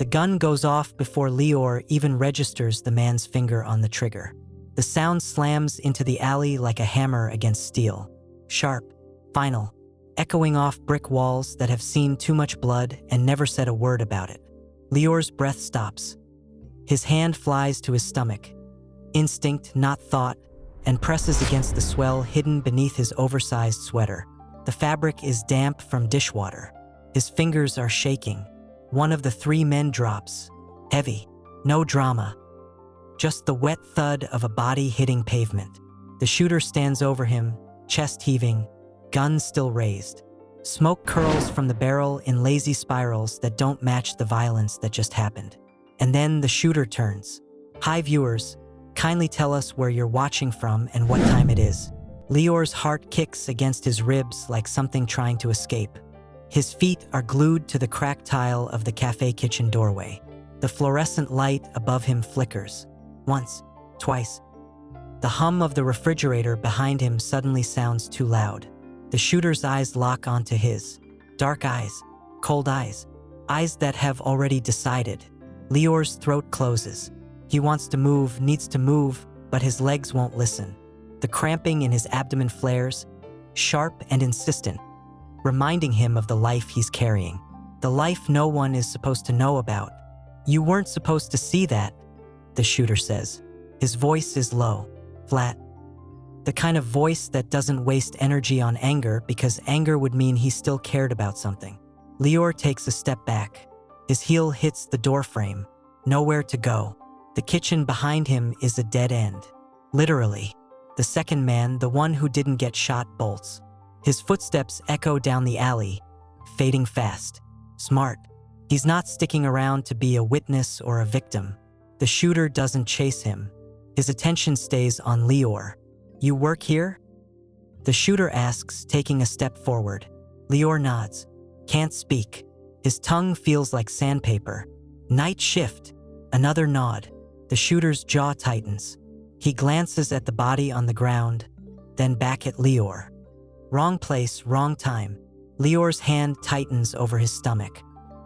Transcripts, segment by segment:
gun goes off before Lior even registers the man's finger on the trigger. The sound slams into the alley like a hammer against steel. Sharp, final, echoing off brick walls that have seen too much blood and never said a word about it. Lior's breath stops. His hand flies to his stomach. Instinct, not thought, and presses against the swell hidden beneath his oversized sweater. The fabric is damp from dishwater. His fingers are shaking. One of the three men drops. Heavy. No drama. Just the wet thud of a body hitting pavement. The shooter stands over him, chest heaving, gun still raised. Smoke curls from the barrel in lazy spirals that don't match the violence that just happened. And then the shooter turns. Hi viewers, kindly tell us where you're watching from and what time it is. Lior's heart kicks against his ribs like something trying to escape. His feet are glued to the cracked tile of the cafe kitchen doorway. The fluorescent light above him flickers. Once, twice. The hum of the refrigerator behind him suddenly sounds too loud. The shooter's eyes lock onto his. Dark eyes, cold eyes, eyes that have already decided. Lior's throat closes. He wants to move, needs to move, but his legs won't listen. The cramping in his abdomen flares, sharp and insistent, reminding him of the life he's carrying. The life no one is supposed to know about. You weren't supposed to see that, the shooter says. His voice is low, flat. The kind of voice that doesn't waste energy on anger because anger would mean he still cared about something. Lior takes a step back. His heel hits the doorframe. Nowhere to go. The kitchen behind him is a dead end. Literally. The second man, the one who didn't get shot, bolts. His footsteps echo down the alley, fading fast. Smart. He's not sticking around to be a witness or a victim. The shooter doesn't chase him. His attention stays on Lior. You work here? The shooter asks, taking a step forward. Lior nods. Can't speak. His tongue feels like sandpaper. Night shift. Another nod. The shooter's jaw tightens. He glances at the body on the ground, then back at Lior. Wrong place, wrong time. Lior's hand tightens over his stomach.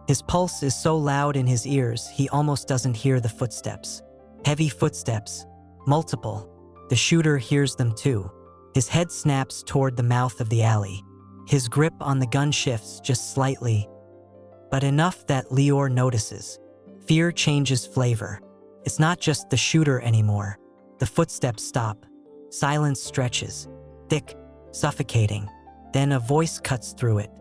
His pulse is so loud in his ears, he almost doesn't hear the footsteps. Heavy footsteps. Multiple. The shooter hears them too. His head snaps toward the mouth of the alley. His grip on the gun shifts just slightly, but enough that Lior notices. Fear changes flavor. It's not just the shooter anymore. The footsteps stop. Silence stretches. Thick, suffocating. Then a voice cuts through it.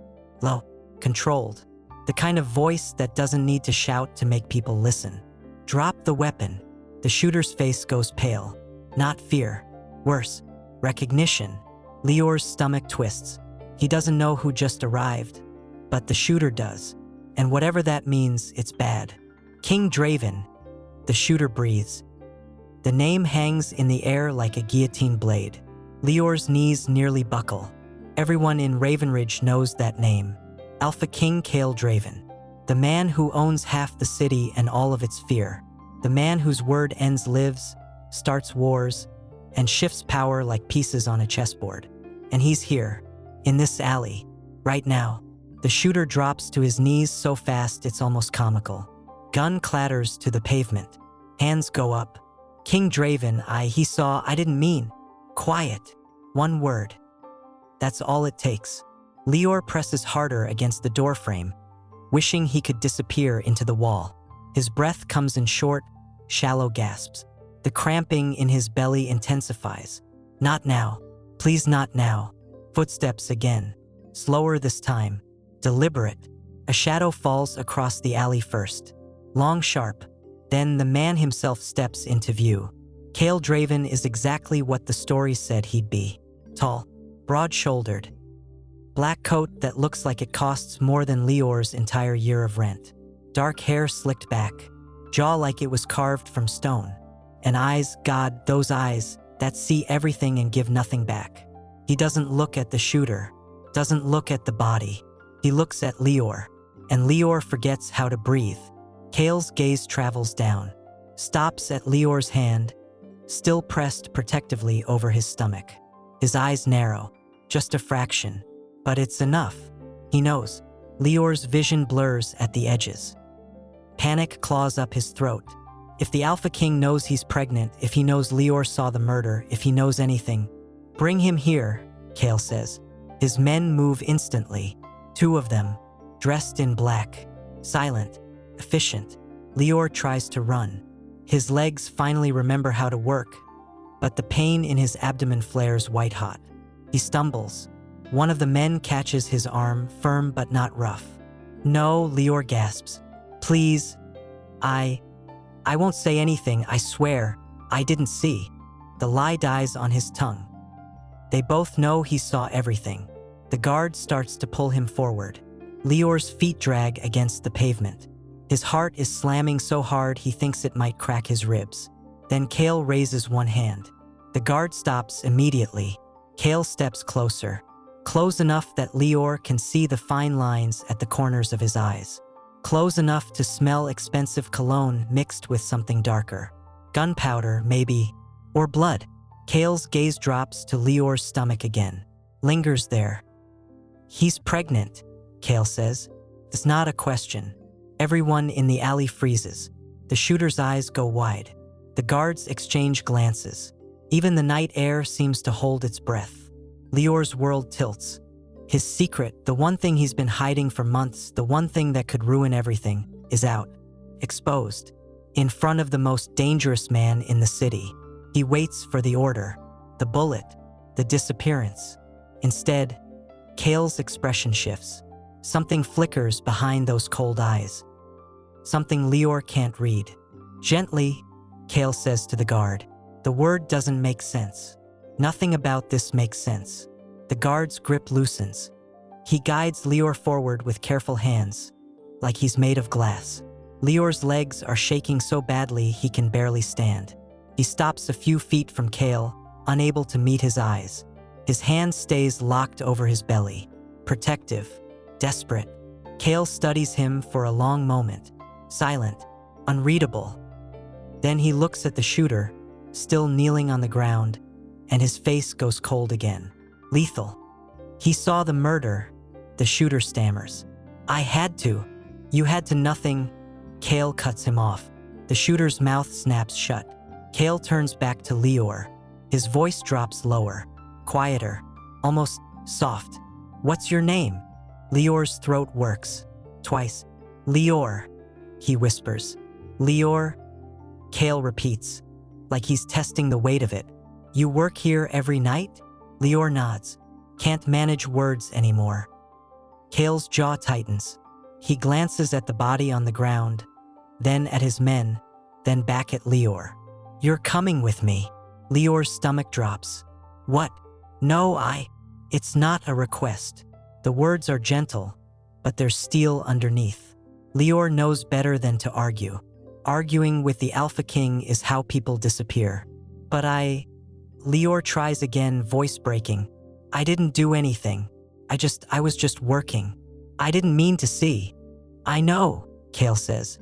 Low, controlled. The kind of voice that doesn't need to shout to make people listen. Drop the weapon. The shooter's face goes pale. Not fear. Worse, recognition. Lior's stomach twists. He doesn't know who just arrived, but the shooter does. And whatever that means, it's bad. King Draven. The shooter breathes. The name hangs in the air like a guillotine blade. Lior's knees nearly buckle. Everyone in Ravenridge knows that name. Alpha King Kael Draven. The man who owns half the city and all of its fear. The man whose word ends lives, starts wars, and shifts power like pieces on a chessboard. And he's here, in this alley, right now. The shooter drops to his knees so fast it's almost comical. Gun clatters to the pavement. Hands go up. King Draven, he saw, I didn't mean. Quiet. One word. That's all it takes. Lior presses harder against the doorframe, wishing he could disappear into the wall. His breath comes in short, shallow gasps. The cramping in his belly intensifies. Not now. Please not now. Footsteps again. Slower this time. Deliberate. A shadow falls across the alley first. Long, sharp. Then the man himself steps into view. Kael Draven is exactly what the story said he'd be. Tall, broad-shouldered. Black coat that looks like it costs more than Lior's entire year of rent. Dark hair slicked back. Jaw like it was carved from stone. And eyes, God, those eyes, that see everything and give nothing back. He doesn't look at the shooter. Doesn't look at the body. He looks at Lior. And Lior forgets how to breathe. Kael's gaze travels down. Stops at Lior's hand, still pressed protectively over his stomach. His eyes narrow. Just a fraction. But it's enough. He knows. Lior's vision blurs at the edges. Panic claws up his throat. If the Alpha King knows he's pregnant, if he knows Lior saw the murder, if he knows anything, bring him here, Kael says. His men move instantly. 2 of them, dressed in black, silent, efficient. Lior tries to run. His legs finally remember how to work, but the pain in his abdomen flares white-hot. He stumbles. One of the men catches his arm, firm but not rough. No, Lior gasps. Please, I won't say anything, I swear. I didn't see. The lie dies on his tongue. They both know he saw everything. The guard starts to pull him forward. Lior's feet drag against the pavement. His heart is slamming so hard he thinks it might crack his ribs. Then Kael raises one hand. The guard stops immediately. Kael steps closer. Close enough that Lior can see the fine lines at the corners of his eyes. Close enough to smell expensive cologne mixed with something darker. Gunpowder, maybe, or blood. Kael's gaze drops to Lior's stomach again. Lingers there. He's pregnant, Kael says. It's not a question. Everyone in the alley freezes. The shooter's eyes go wide. The guards exchange glances. Even the night air seems to hold its breath. Lior's world tilts. His secret, the one thing he's been hiding for months, the one thing that could ruin everything, is out. Exposed. In front of the most dangerous man in the city. He waits for the order, the bullet, the disappearance. Instead, Kael's expression shifts. Something flickers behind those cold eyes. Something Lior can't read. Gently, Kael says to the guard, "The word doesn't make sense. Nothing about this makes sense." The guard's grip loosens. He guides Lior forward with careful hands, like he's made of glass. Lior's legs are shaking so badly he can barely stand. He stops a few feet from Kael, unable to meet his eyes. His hand stays locked over his belly, protective, desperate. Kael studies him for a long moment, silent, unreadable. Then he looks at the shooter, still kneeling on the ground, and his face goes cold again. Lethal. He saw the murder, the shooter stammers. "I had to. You had to nothing." Kael cuts him off. The shooter's mouth snaps shut. Kael turns back to Lior. His voice drops lower, quieter, almost soft. "What's your name?" Lior's throat works. Twice. "Lior," he whispers. "Lior?" Kael repeats, like he's testing the weight of it. "You work here every night?" Lior nods. Can't manage words anymore. Kael's jaw tightens. He glances at the body on the ground, then at his men, then back at Lior. "You're coming with me." Lior's stomach drops. "What? No, It's not a request." The words are gentle, but there's steel underneath. Lior knows better than to argue. Arguing with the Alpha King is how people disappear. "But Lior tries again, voice breaking. "I didn't do anything. I was just working. I didn't mean to see." "I know," Kael says.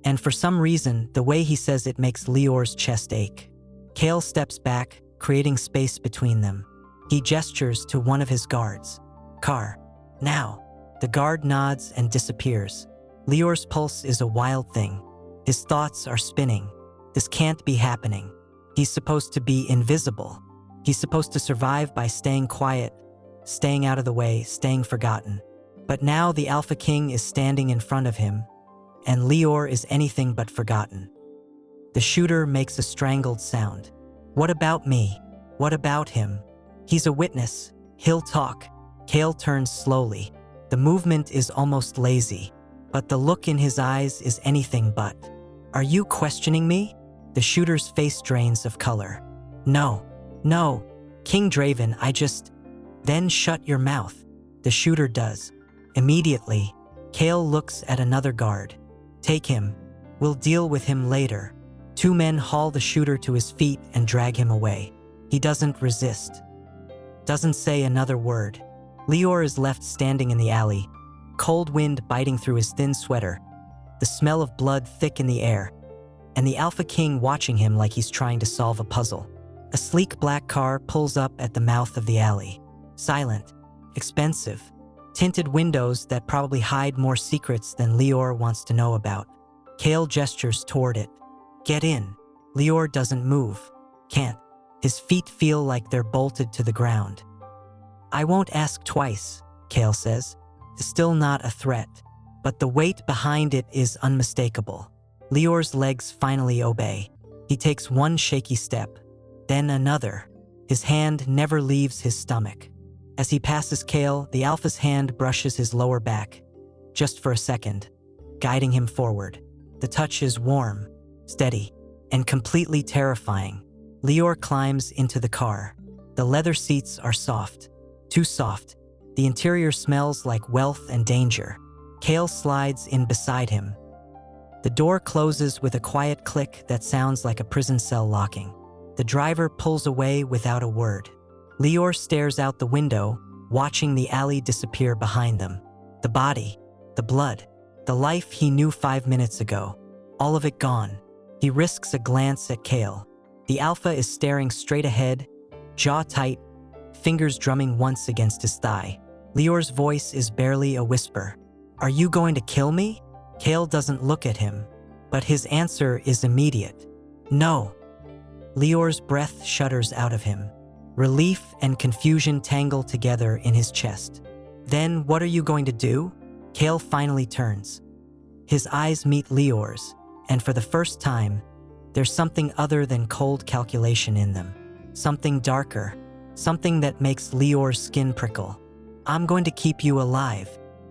And for some reason, the way he says it makes Lior's chest ache. Kael steps back, creating space between them. He gestures to one of his guards. "Car. Now." The guard nods and disappears. Lior's pulse is a wild thing. His thoughts are spinning. This can't be happening. He's supposed to be invisible. He's supposed to survive by staying quiet, staying out of the way, staying forgotten. But now the Alpha King is standing in front of him, and Lior is anything but forgotten. The shooter makes a strangled sound. "What about me? What about him? He's a witness. He'll talk." Kael turns slowly. The movement is almost lazy, but the look in his eyes is anything but. "Are you questioning me?" The shooter's face drains of color. No, King Draven, Then shut your mouth." The shooter does. Immediately, Kael looks at another guard. "Take him. We'll deal with him later." 2 men haul the shooter to his feet and drag him away. He doesn't resist. Doesn't say another word. Lior is left standing in the alley, cold wind biting through his thin sweater, the smell of blood thick in the air, and the Alpha King watching him like he's trying to solve a puzzle. A sleek black car pulls up at the mouth of the alley. Silent, expensive, tinted windows that probably hide more secrets than Lior wants to know about. Kael gestures toward it. Get in. Lior doesn't move. Can't. His feet feel like they're bolted to the ground. I won't ask twice, Kael says. It's still not a threat, but the weight behind it is unmistakable. Lior's legs finally obey. He takes one shaky step, then another. His hand never leaves his stomach. As he passes Kael, the Alpha's hand brushes his lower back, just for a second, guiding him forward. The touch is warm, steady, and completely terrifying. Lior climbs into the car. The leather seats are soft, too soft. The interior smells like wealth and danger. Kael slides in beside him. The door closes with a quiet click that sounds like a prison cell locking. The driver pulls away without a word. Lior stares out the window, watching the alley disappear behind them. The body, the blood, the life he knew 5 minutes ago, all of it gone. He risks a glance at Kael. The Alpha is staring straight ahead, jaw tight, fingers drumming once against his thigh. Lior's voice is barely a whisper. Are you going to kill me? Kael doesn't look at him, but his answer is immediate. No. Lior's breath shudders out of him. Relief and confusion tangle together in his chest. Then what are you going to do? Kael finally turns. His eyes meet Lior's, and for the first time, there's something other than cold calculation in them. Something darker, something that makes Lior's skin prickle. I'm going to keep you alive.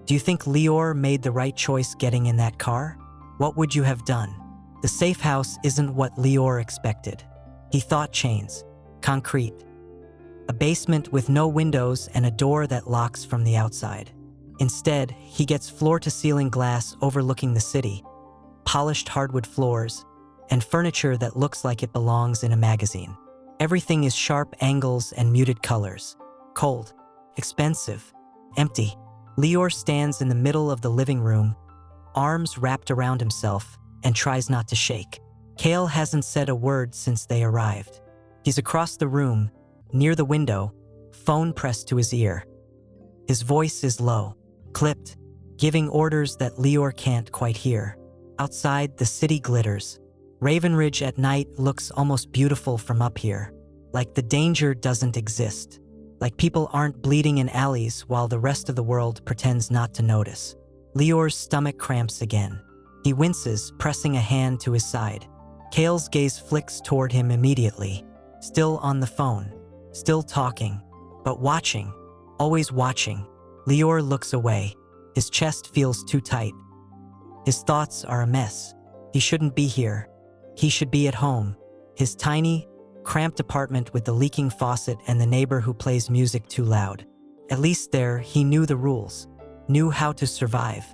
Do you think Lior made the right choice getting in that car? What would you have done? The safe house isn't what Lior expected. He thought chains, concrete, a basement with no windows and a door that locks from the outside. Instead, he gets floor-to-ceiling glass overlooking the city, polished hardwood floors, and furniture that looks like it belongs in a magazine. Everything is sharp angles and muted colors. Cold, expensive, empty. Lior stands in the middle of the living room, arms wrapped around himself, and tries not to shake. Kael hasn't said a word since they arrived. He's across the room, near the window, phone pressed to his ear. His voice is low, clipped, giving orders that Lior can't quite hear. Outside, the city glitters. Ravenridge at night looks almost beautiful from up here, like the danger doesn't exist, like people aren't bleeding in alleys while the rest of the world pretends not to notice. Lior's stomach cramps again. He winces, pressing a hand to his side. Kael's gaze flicks toward him immediately, still on the phone, still talking, but watching, always watching. Lior looks away. His chest feels too tight. His thoughts are a mess. He shouldn't be here. He should be at home. His tiny, cramped apartment with the leaking faucet and the neighbor who plays music too loud. At least there, he knew the rules, knew how to survive.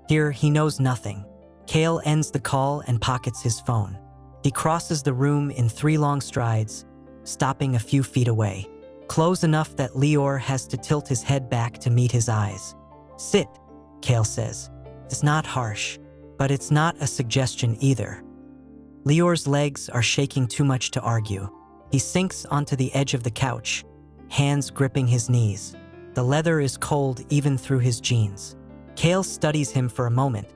Here, he knows nothing. Kael ends the call and pockets his phone. He crosses the room in 3 long strides, stopping a few feet away, close enough that Lior has to tilt his head back to meet his eyes. Sit, Kael says. It's not harsh, but it's not a suggestion either. Lior's legs are shaking too much to argue. He sinks onto the edge of the couch, hands gripping his knees. The leather is cold even through his jeans. Kael studies him for a moment,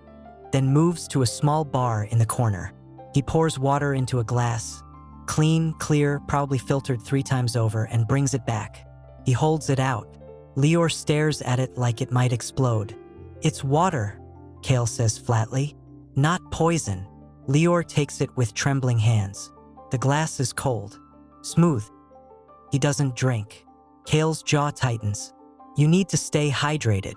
then moves to a small bar in the corner. He pours water into a glass, clean, clear, probably filtered 3 times over, and brings it back. He holds it out. Lior stares at it like it might explode. It's water, Kael says flatly. Not poison. Lior takes it with trembling hands. The glass is cold, smooth. He doesn't drink. Kael's jaw tightens. You need to stay hydrated,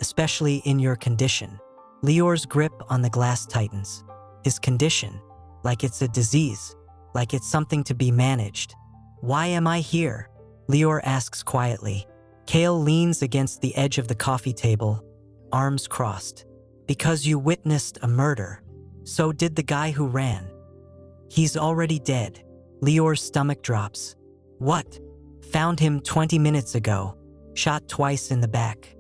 especially in your condition. Lior's grip on the glass tightens. His condition, like it's a disease, like it's something to be managed. Why am I here? Lior asks quietly. Kael leans against the edge of the coffee table, arms crossed. Because you witnessed a murder. So did the guy who ran. He's already dead. Lior's stomach drops. What? Found him 20 minutes ago. Shot twice in the back.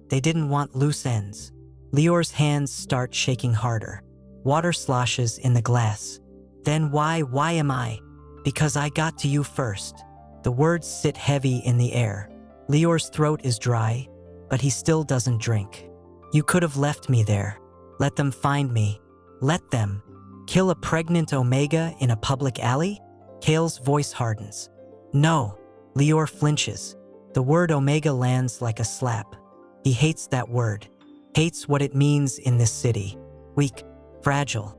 They didn't want loose ends. Lior's hands start shaking harder. Water sloshes in the glass. Then why am I? Because I got to you first. The words sit heavy in the air. Lior's throat is dry, but he still doesn't drink. You could have left me there. Let them find me. Let them kill a pregnant Omega in a public alley? Kael's voice hardens. No. Lior flinches. The word Omega lands like a slap. He hates that word. Hates what it means in this city. Weak, fragile.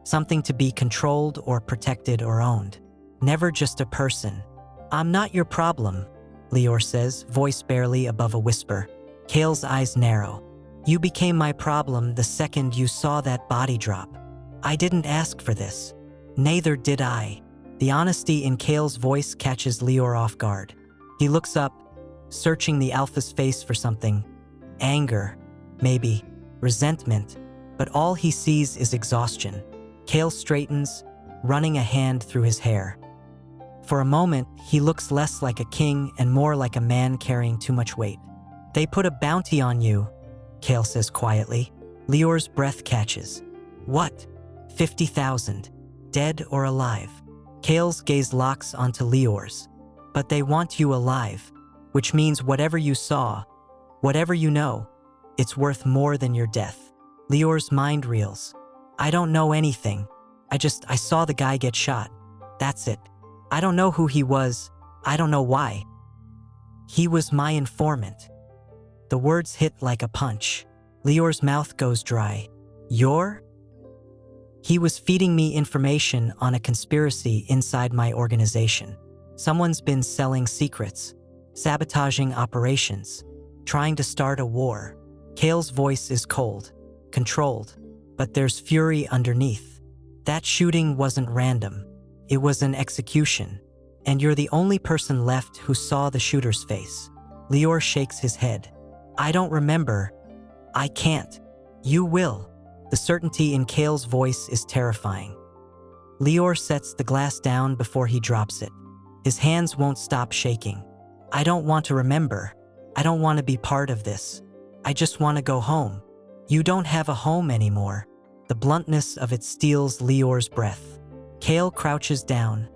Something to be controlled or protected or owned. Never just a person. I'm not your problem, Lior says, voice barely above a whisper. Kael's eyes narrow. You became my problem the second you saw that body drop. I didn't ask for this. Neither did I. The honesty in Kael's voice catches Lior off guard. He looks up, searching the Alpha's face for something. Anger, maybe, resentment, but all he sees is exhaustion. Kael straightens, running a hand through his hair. For a moment, he looks less like a king and more like a man carrying too much weight. They put a bounty on you, Kael says quietly. Lior's breath catches. What? 50,000. Dead or alive? Kael's gaze locks onto Lior's. But they want you alive, which means whatever you saw, whatever you know, it's worth more than your death. Lior's mind reels. I don't know anything. I saw the guy get shot. That's it. I don't know who he was. I don't know why. He was my informant. The words hit like a punch. Lior's mouth goes dry. He was feeding me information on a conspiracy inside my organization. Someone's been selling secrets, sabotaging operations, trying to start a war. Kael's voice is cold, controlled, but there's fury underneath. That shooting wasn't random. It was an execution, and you're the only person left who saw the shooter's face. Lior shakes his head. I don't remember. I can't. You will. The certainty in Kael's voice is terrifying. Lior sets the glass down before he drops it. His hands won't stop shaking. I don't want to remember. I don't want to be part of this. I just want to go home. You don't have a home anymore. The bluntness of it steals Lior's breath. Kael crouches down,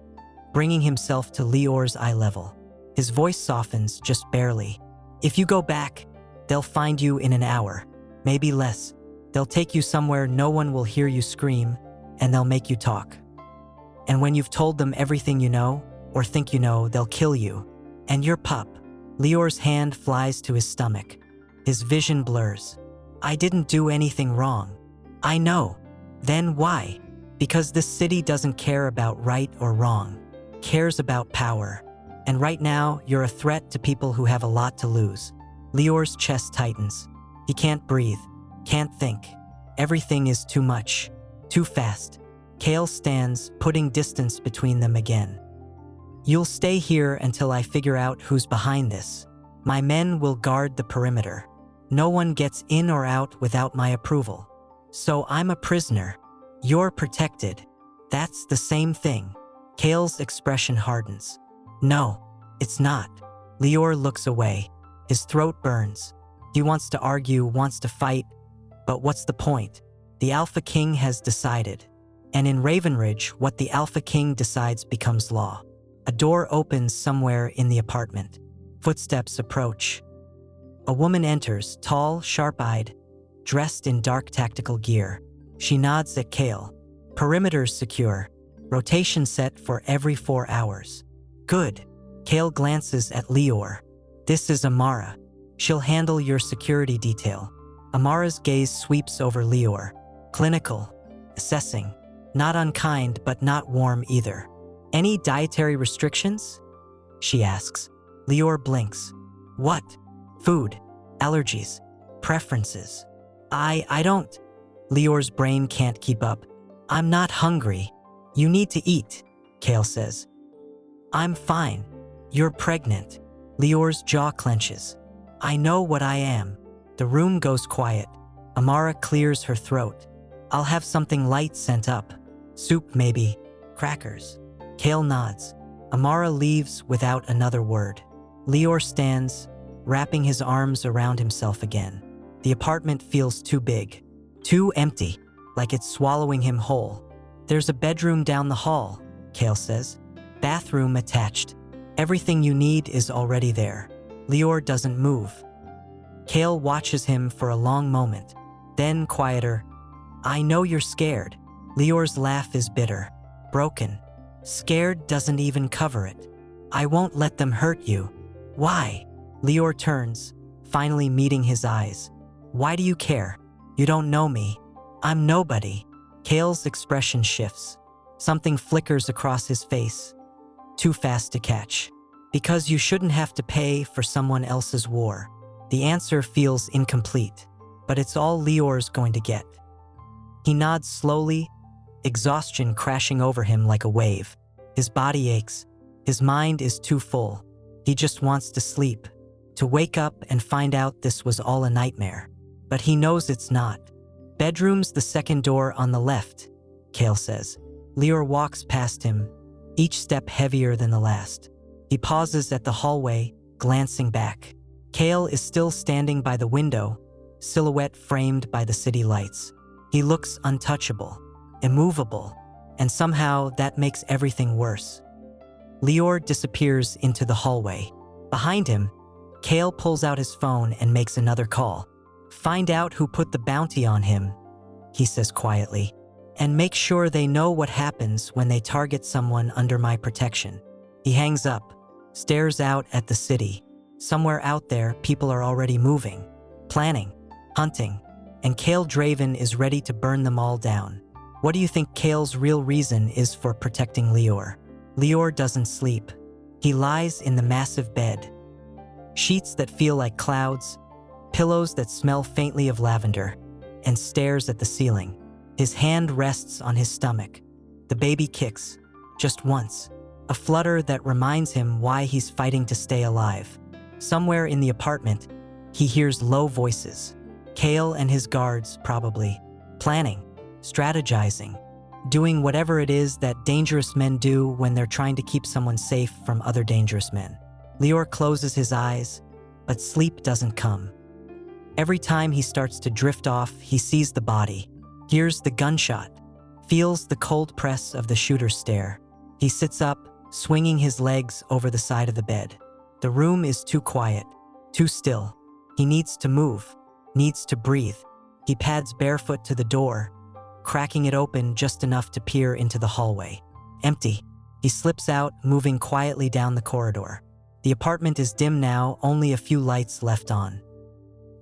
bringing himself to Lior's eye level. His voice softens just barely. If you go back, they'll find you in an hour, maybe less. They'll take you somewhere no one will hear you scream, and they'll make you talk. And when you've told them everything you know, or think you know, they'll kill you. And your pup. Lior's hand flies to his stomach. His vision blurs. I didn't do anything wrong. I know. Then why? Because this city doesn't care about right or wrong. Cares about power. And right now, you're a threat to people who have a lot to lose. Lior's chest tightens. He can't breathe. Can't think. Everything is too much. Too fast. Kael stands, putting distance between them again. You'll stay here until I figure out who's behind this. My men will guard the perimeter. No one gets in or out without my approval. So I'm a prisoner. You're protected. That's the same thing. Kael's expression hardens. No, it's not. Lior looks away. His throat burns. He wants to argue, wants to fight. But what's the point? The Alpha King has decided. And in Ravenridge, what the Alpha King decides becomes law. A door opens somewhere in the apartment. Footsteps approach. A woman enters, tall, sharp-eyed, dressed in dark tactical gear. She nods at Kael. Perimeters secure. Rotation set for every 4 hours. Good. Kael glances at Lior. This is Amara. She'll handle your security detail. Amara's gaze sweeps over Lior. Clinical. Assessing. Not unkind, but not warm either. Any dietary restrictions? She asks. Lior blinks. What? Food. Allergies. Preferences. I don't. Lior's brain can't keep up. I'm not hungry. You need to eat, Kael says. I'm fine. You're pregnant. Lior's jaw clenches. I know what I am. The room goes quiet. Amara clears her throat. I'll have something light sent up. Soup maybe. Crackers. Kael nods. Amara leaves without another word. Lior stands, wrapping his arms around himself again. The apartment feels too big. Too empty, like it's swallowing him whole. There's a bedroom down the hall, Kael says. Bathroom attached. Everything you need is already there. Lior doesn't move. Kael watches him for a long moment. Then quieter. I know you're scared. Lior's laugh is bitter, broken. Scared doesn't even cover it. I won't let them hurt you. Why? Lior turns, finally meeting his eyes. Why do you care? You don't know me. I'm nobody. Kael's expression shifts. Something flickers across his face. Too fast to catch. Because you shouldn't have to pay for someone else's war. The answer feels incomplete, but it's all Lior's going to get. He nods slowly, exhaustion crashing over him like a wave. His body aches. His mind is too full. He just wants to sleep, to wake up and find out this was all a nightmare. But he knows it's not. Bedroom's the second door on the left, Kael says. Lior walks past him, each step heavier than the last. He pauses at the hallway, glancing back. Kael is still standing by the window, silhouette framed by the city lights. He looks untouchable, immovable, and somehow that makes everything worse. Lior disappears into the hallway. Behind him, Kael pulls out his phone and makes another call. Find out who put the bounty on him, he says quietly, and make sure they know what happens when they target someone under my protection. He hangs up, stares out at the city. Somewhere out there, people are already moving, planning, hunting, and Kael Draven is ready to burn them all down. What do you think Kael's real reason is for protecting Lior? Lior doesn't sleep. He lies in the massive bed. Sheets that feel like clouds, pillows that smell faintly of lavender, and stares at the ceiling. His hand rests on his stomach. The baby kicks, just once, a flutter that reminds him why he's fighting to stay alive. Somewhere in the apartment, he hears low voices. Kael and his guards, probably, planning, strategizing, doing whatever it is that dangerous men do when they're trying to keep someone safe from other dangerous men. Lior closes his eyes, but sleep doesn't come. Every time he starts to drift off, he sees the body, hears the gunshot, feels the cold press of the shooter's stare. He sits up, swinging his legs over the side of the bed. The room is too quiet, too still. He needs to move, needs to breathe. He pads barefoot to the door, cracking it open just enough to peer into the hallway. Empty. He slips out, moving quietly down the corridor. The apartment is dim now, only a few lights left on.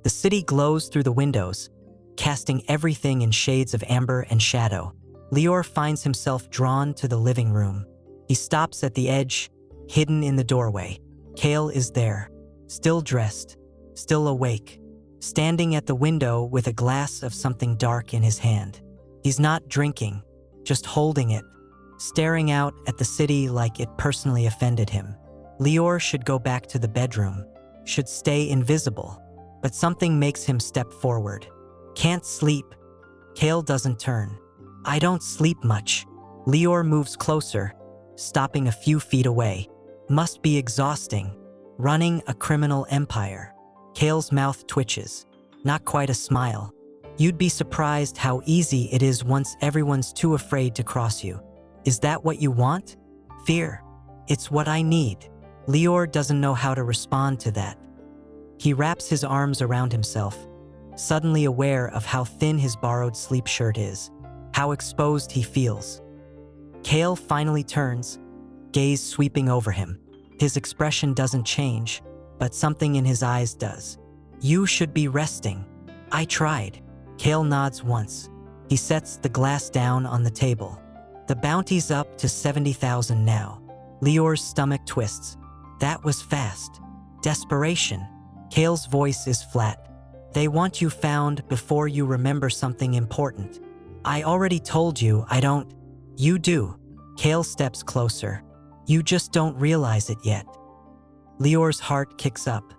The city glows through the windows, casting everything in shades of amber and shadow. Lior finds himself drawn to the living room. He stops at the edge, hidden in the doorway. Kael is there, still dressed, still awake, standing at the window with a glass of something dark in his hand. He's not drinking, just holding it, staring out at the city like it personally offended him. Lior should go back to the bedroom, should stay invisible, but something makes him step forward. Can't sleep. Kael doesn't turn. I don't sleep much. Lior moves closer, stopping a few feet away. Must be exhausting, running a criminal empire. Kael's mouth twitches, not quite a smile. You'd be surprised how easy it is once everyone's too afraid to cross you. Is that what you want? Fear. It's what I need. Lior doesn't know how to respond to that. He wraps his arms around himself, suddenly aware of how thin his borrowed sleep shirt is, how exposed he feels. Kael finally turns, gaze sweeping over him. His expression doesn't change, but something in his eyes does. You should be resting. I tried. Kael nods once. He sets the glass down on the table. The bounty's up to 70,000 now. Lior's stomach twists. That was fast. Desperation. Kael's voice is flat. They want you found before you remember something important. I already told you I don't. You do. Kael steps closer. You just don't realize it yet. Lior's heart kicks up.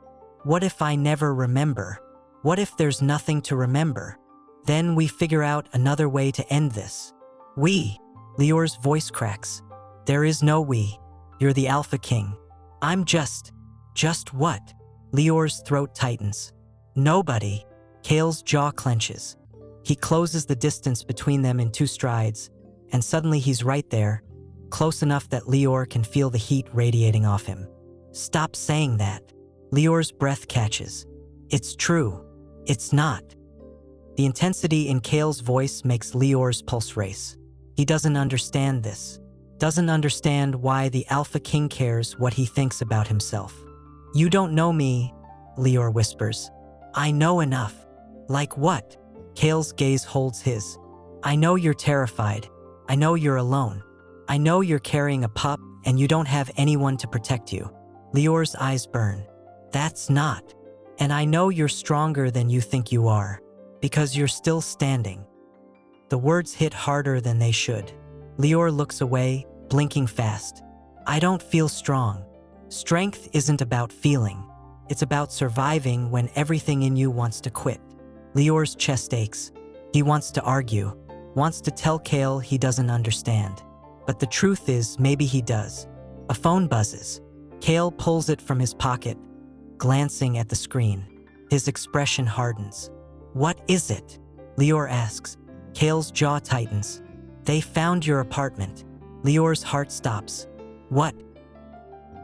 What if I never remember? What if there's nothing to remember? Then we figure out another way to end this. We. Lior's voice cracks. There is no we. You're the Alpha King. I'm just what? Lior's throat tightens. Nobody. Kael's jaw clenches. He closes the distance between them in 2 strides, and suddenly he's right there, close enough that Lior can feel the heat radiating off him. Stop saying that. Lior's breath catches. It's true. It's not. The intensity in Kael's voice makes Lior's pulse race. He doesn't understand this. Doesn't understand why the Alpha King cares what he thinks about himself. "You don't know me," Lior whispers. "I know enough." "Like what?" Kael's gaze holds his. "I know you're terrified. I know you're alone. I know you're carrying a pup and you don't have anyone to protect you." Lior's eyes burn. "That's not. And I know you're stronger than you think you are, because you're still standing." The words hit harder than they should. Lior looks away, blinking fast. "I don't feel strong. Strength isn't about feeling. It's about surviving when everything in you wants to quit." Lior's chest aches. He wants to argue, wants to tell Kael he doesn't understand. But the truth is, maybe he does. A phone buzzes. Kael pulls it from his pocket, glancing at the screen. His expression hardens. "What is it?" Lior asks. Kael's jaw tightens. "They found your apartment." Lior's heart stops. "What?"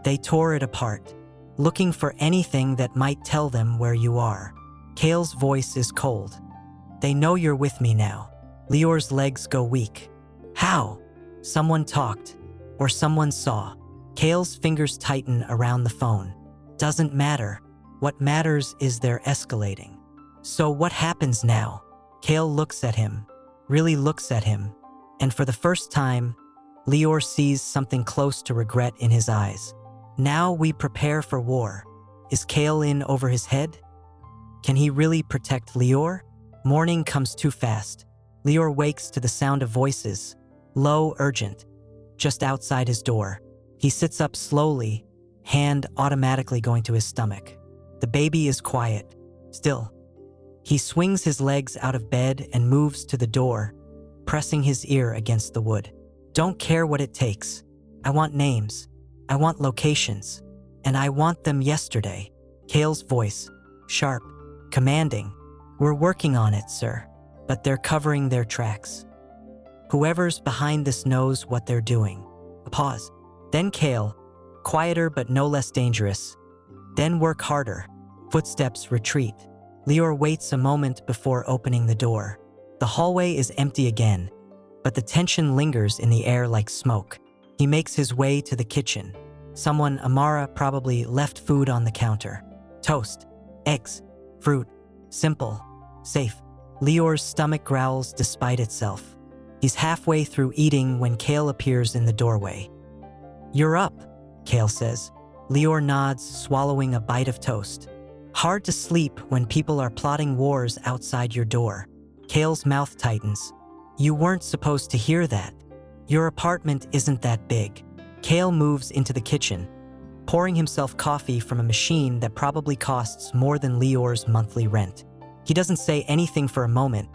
"They tore it apart, looking for anything that might tell them where you are." Kael's voice is cold. "They know you're with me now." Lior's legs go weak. "How?" Someone talked, or someone saw. Kael's fingers tighten around the phone. "Doesn't matter. What matters is they're escalating." "So what happens now?" Kael looks at him, really looks at him, and for the first time, Lior sees something close to regret in his eyes. "Now we prepare for war." Is Kael in over his head? Can he really protect Lior? Morning comes too fast. Lior wakes to the sound of voices, low, urgent, just outside his door. He sits up slowly, hand automatically going to his stomach. The baby is quiet, still. He swings his legs out of bed and moves to the door, pressing his ear against the wood. "Don't care what it takes. I want names. I want locations. And I want them yesterday." Kael's voice, sharp, commanding. "We're working on it, sir. But they're covering their tracks. Whoever's behind this knows what they're doing." A pause. Then Kael, quieter but no less dangerous. "Then work harder." Footsteps retreat. Lior waits a moment before opening the door. The hallway is empty again, but the tension lingers in the air like smoke. He makes his way to the kitchen. Someone, Amara, probably left food on the counter. Toast, eggs, fruit, simple, safe. Lior's stomach growls despite itself. He's halfway through eating when Kael appears in the doorway. "You're up," Kael says. Lior nods, swallowing a bite of toast. "Hard to sleep when people are plotting wars outside your door." Kael's mouth tightens. "You weren't supposed to hear that. Your apartment isn't that big." Kael moves into the kitchen, pouring himself coffee from a machine that probably costs more than Lior's monthly rent. He doesn't say anything for a moment,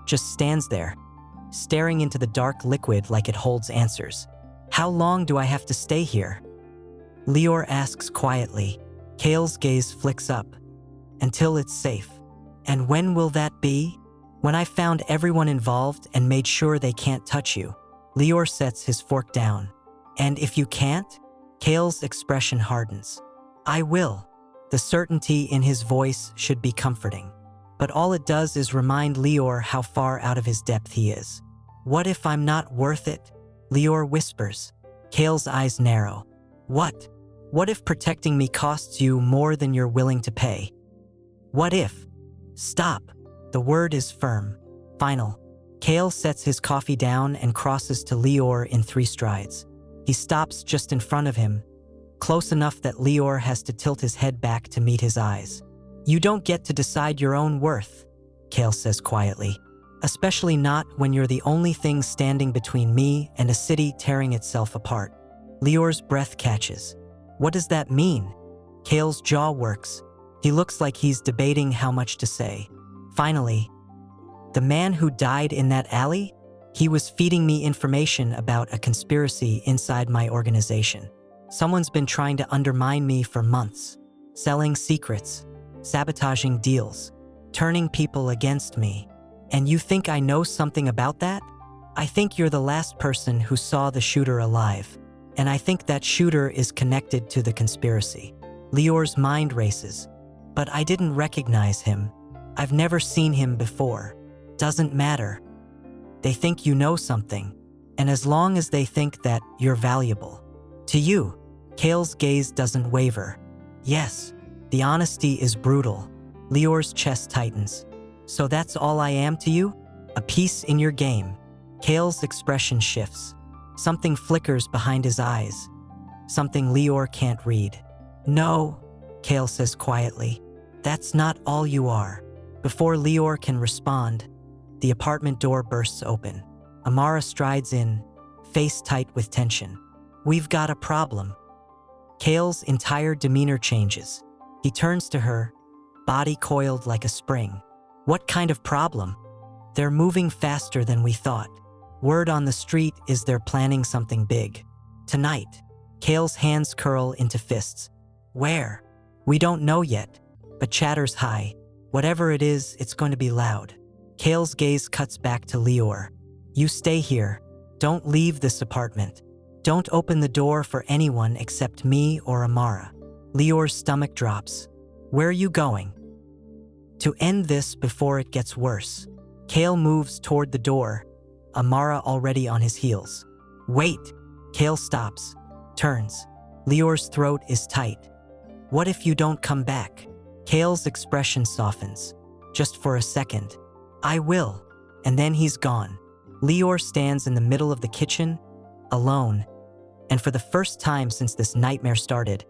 just stands there, staring into the dark liquid like it holds answers. "How long do I have to stay here?" Lior asks quietly. Kael's gaze flicks up. "Until it's safe." "And when will that be?" "When I've found everyone involved and made sure they can't touch you." Lior sets his fork down. "And if you can't?" Kael's expression hardens. "I will." The certainty in his voice should be comforting. But all it does is remind Lior how far out of his depth he is. "What if I'm not worth it?" Lior whispers. Kael's eyes narrow. "What? What if protecting me costs you more than you're willing to pay? What if?" "Stop." The word is firm, final. Kael sets his coffee down and crosses to Lior in 3 strides. He stops just in front of him, close enough that Lior has to tilt his head back to meet his eyes. "You don't get to decide your own worth," Kael says quietly. "Especially not when you're the only thing standing between me and a city tearing itself apart." Lior's breath catches. What does that mean? Kael's jaw works. He looks like he's debating how much to say. Finally, "The man who died in that alley? He was feeding me information about a conspiracy inside my organization. Someone's been trying to undermine me for months, selling secrets, sabotaging deals, turning people against me. And you think I know something about that? I think you're the last person who saw the shooter alive. And I think that shooter is connected to the conspiracy." Lior's mind races. "But I didn't recognize him. I've never seen him before." Doesn't matter. They think you know something, and as long as they think that, you're valuable. To you, Kael's gaze doesn't waver. Yes, the honesty is brutal. Lior's chest tightens. So that's all I am to you? A piece in your game. Kael's expression shifts. Something flickers behind his eyes. Something Lior can't read. No, Kael says quietly. That's not all you are. Before Lior can respond, the apartment door bursts open. Amara strides in, face tight with tension. We've got a problem. Kael's entire demeanor changes. He turns to her, body coiled like a spring. What kind of problem? They're moving faster than we thought. Word on the street is they're planning something big. Tonight. Kael's hands curl into fists. Where? We don't know yet, but chatter's high. Whatever it is, it's going to be loud. Kael's gaze cuts back to Lior. You stay here. Don't leave this apartment. Don't open the door for anyone except me or Amara. Lior's stomach drops. Where are you going? To end this before it gets worse. Kael moves toward the door, Amara already on his heels. Wait! Kael stops, turns. Lior's throat is tight. What if you don't come back? Kael's expression softens. Just for a second. I will. And then he's gone. Lior stands in the middle of the kitchen, alone. And for the first time since this nightmare started,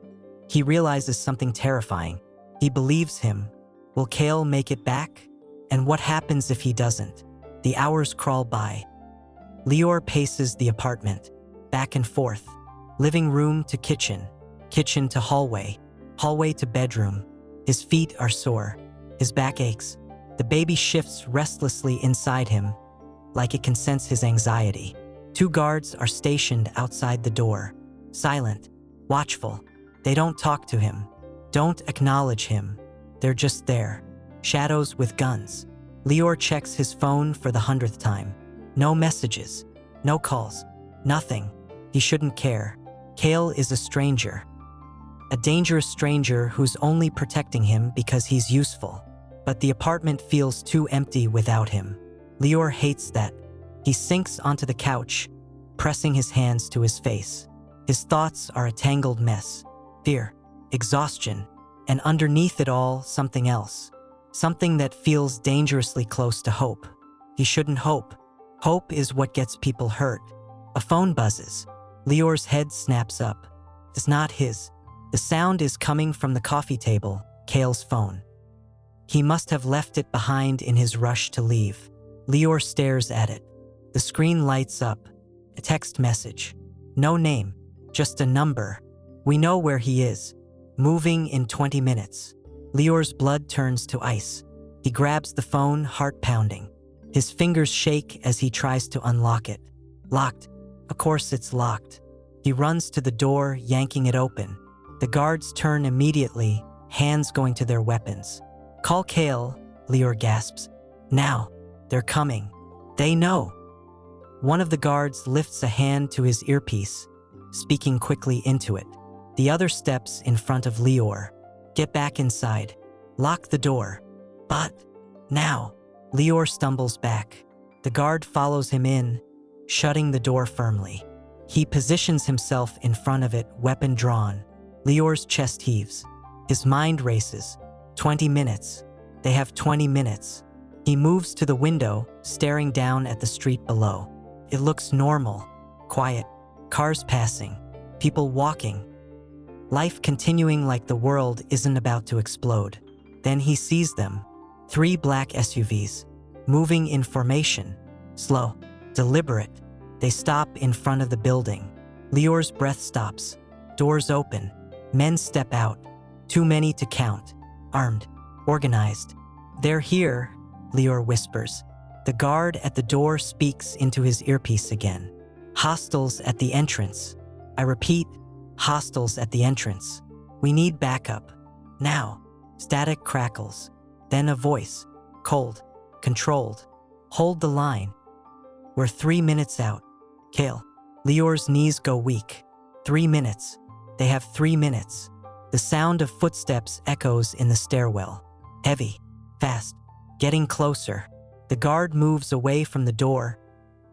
he realizes something terrifying. He believes him. Will Kael make it back? And what happens if he doesn't? The hours crawl by. Lior paces the apartment, back and forth. Living room to kitchen, kitchen to hallway, hallway to bedroom. His feet are sore. His back aches. The baby shifts restlessly inside him, like it can sense his anxiety. 2 guards are stationed outside the door, silent, watchful. They don't talk to him, don't acknowledge him. They're just there, shadows with guns. Lior checks his phone for the 100th time. No messages, no calls, nothing. He shouldn't care. Kael is a stranger. A dangerous stranger who's only protecting him because he's useful. But the apartment feels too empty without him. Lior hates that. He sinks onto the couch, pressing his hands to his face. His thoughts are a tangled mess. Fear, exhaustion, and underneath it all, something else. Something that feels dangerously close to hope. He shouldn't hope. Hope is what gets people hurt. A phone buzzes. Lior's head snaps up. It's not his. The sound is coming from the coffee table, Kael's phone. He must have left it behind in his rush to leave. Lior stares at it. The screen lights up. A text message. No name, just a number. We know where he is. Moving in 20 minutes. Lior's blood turns to ice. He grabs the phone, heart pounding. His fingers shake as he tries to unlock it. Locked. Of course it's locked. He runs to the door, yanking it open. The guards turn immediately, hands going to their weapons. Call Kael, Lior gasps. Now, they're coming. They know. One of the guards lifts a hand to his earpiece, speaking quickly into it. The other steps in front of Lior. Get back inside. Lock the door. But, now. Lior stumbles back. The guard follows him in, shutting the door firmly. He positions himself in front of it, weapon drawn. Lior's chest heaves. His mind races. 20 minutes. They have 20 minutes. He moves to the window, staring down at the street below. It looks normal, quiet, cars passing, people walking. Life continuing like the world isn't about to explode. Then he sees them. 3 black SUVs, moving in formation. Slow, deliberate. They stop in front of the building. Lior's breath stops. Doors open. Men step out. Too many to count. Armed. Organized. They're here, Lior whispers. The guard at the door speaks into his earpiece again. Hostiles at the entrance. I repeat, hostiles at the entrance. We need backup. Now. Static crackles. Then a voice. Cold. Controlled. Hold the line. We're 3 minutes out. Kael. Lior's knees go weak. 3 minutes. They have 3 minutes. The sound of footsteps echoes in the stairwell. Heavy. Fast. Getting closer. The guard moves away from the door,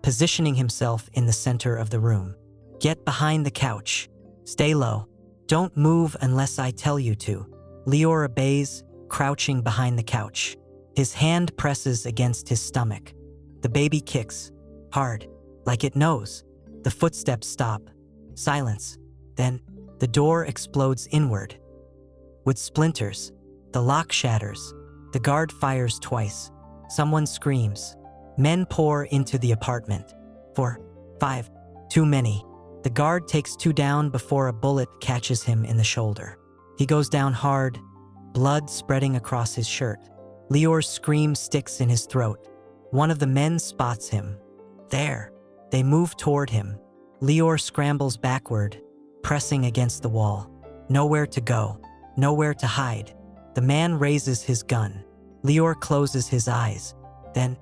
positioning himself in the center of the room. Get behind the couch. Stay low. Don't move unless I tell you to. Lior obeys, crouching behind the couch. His hand presses against his stomach. The baby kicks, hard, like it knows. The footsteps stop. Silence. Then, the door explodes inward. With splinters, the lock shatters. The guard fires twice. Someone screams. Men pour into the apartment. 4, 5, too many. The guard takes 2 down before a bullet catches him in the shoulder. He goes down hard, blood spreading across his shirt. Lior's scream sticks in his throat. One of the men spots him. There. They move toward him. Lior scrambles backward, pressing against the wall. Nowhere to go. Nowhere to hide. The man raises his gun. Lior closes his eyes. Then,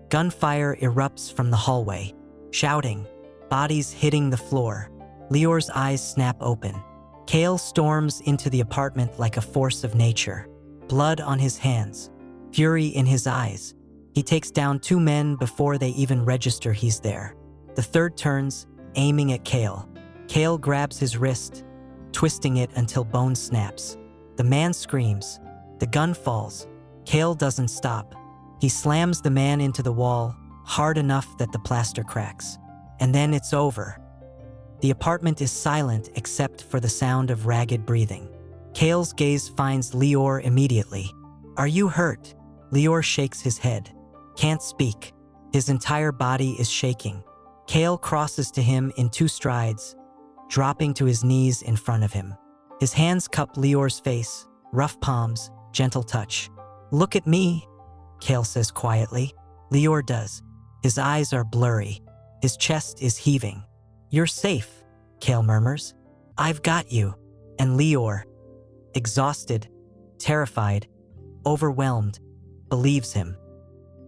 gunfire erupts from the hallway. Shouting. Bodies hitting the floor. Lior's eyes snap open. Kael storms into the apartment like a force of nature. Blood on his hands. Fury in his eyes. He takes down 2 men before they even register he's there. The third turns, aiming at Kael. Kael grabs his wrist, twisting it until bone snaps. The man screams. The gun falls. Kael doesn't stop. He slams the man into the wall, hard enough that the plaster cracks. And then it's over. The apartment is silent except for the sound of ragged breathing. Kael's gaze finds Lior immediately. Are you hurt? Lior shakes his head. Can't speak. His entire body is shaking. Kael crosses to him in 2 strides, dropping to his knees in front of him. His hands cup Lior's face, rough palms, gentle touch. Look at me, Kael says quietly. Lior does. His eyes are blurry. His chest is heaving. You're safe, Kael murmurs. I've got you. And Lior, exhausted, terrified, overwhelmed, believes him.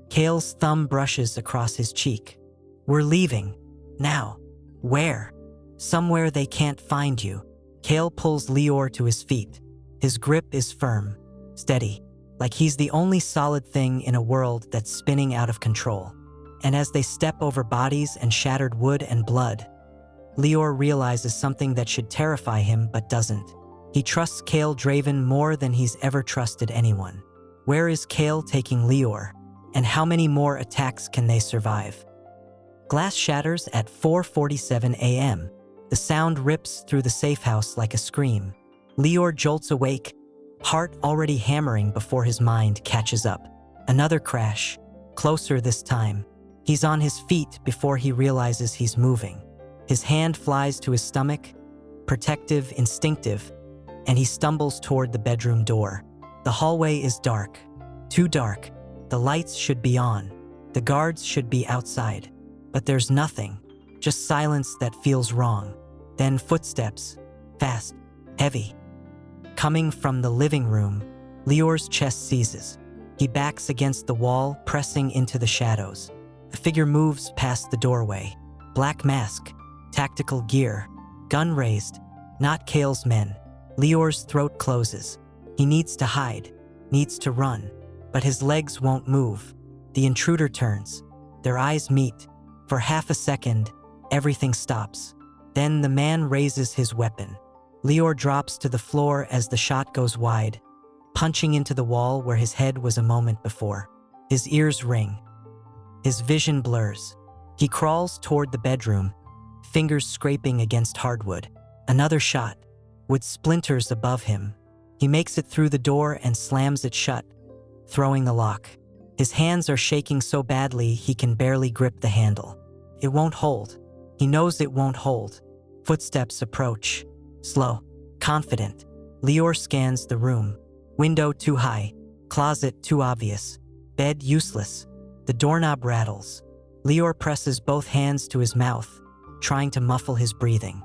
Kael's thumb brushes across his cheek. We're leaving. Now. Where? Somewhere they can't find you. Kael pulls Lior to his feet. His grip is firm, steady, like he's the only solid thing in a world that's spinning out of control. And as they step over bodies and shattered wood and blood, Lior realizes something that should terrify him but doesn't. He trusts Kael Draven more than he's ever trusted anyone. Where is Kael taking Lior? And how many more attacks can they survive? Glass shatters at 4:47 a.m. The sound rips through the safe house like a scream. Lior jolts awake, heart already hammering before his mind catches up. Another crash, closer this time. He's on his feet before he realizes he's moving. His hand flies to his stomach, protective, instinctive, and he stumbles toward the bedroom door. The hallway is dark, too dark. The lights should be on. The guards should be outside. But there's nothing, just silence that feels wrong. Then footsteps, fast, heavy. Coming from the living room, Lior's chest seizes. He backs against the wall, pressing into the shadows. A figure moves past the doorway. Black mask, tactical gear, gun raised, not Kael's men. Lior's throat closes. He needs to hide, needs to run, but his legs won't move. The intruder turns. Their eyes meet. For half a second, everything stops. Then the man raises his weapon. Lior drops to the floor as the shot goes wide, punching into the wall where his head was a moment before. His ears ring. His vision blurs. He crawls toward the bedroom, fingers scraping against hardwood. Another shot, with splinters above him. He makes it through the door and slams it shut, throwing the lock. His hands are shaking so badly he can barely grip the handle. It won't hold. He knows it won't hold. Footsteps approach. Slow, confident. Lior scans the room. Window too high. Closet too obvious. Bed useless. The doorknob rattles. Lior presses both hands to his mouth, trying to muffle his breathing.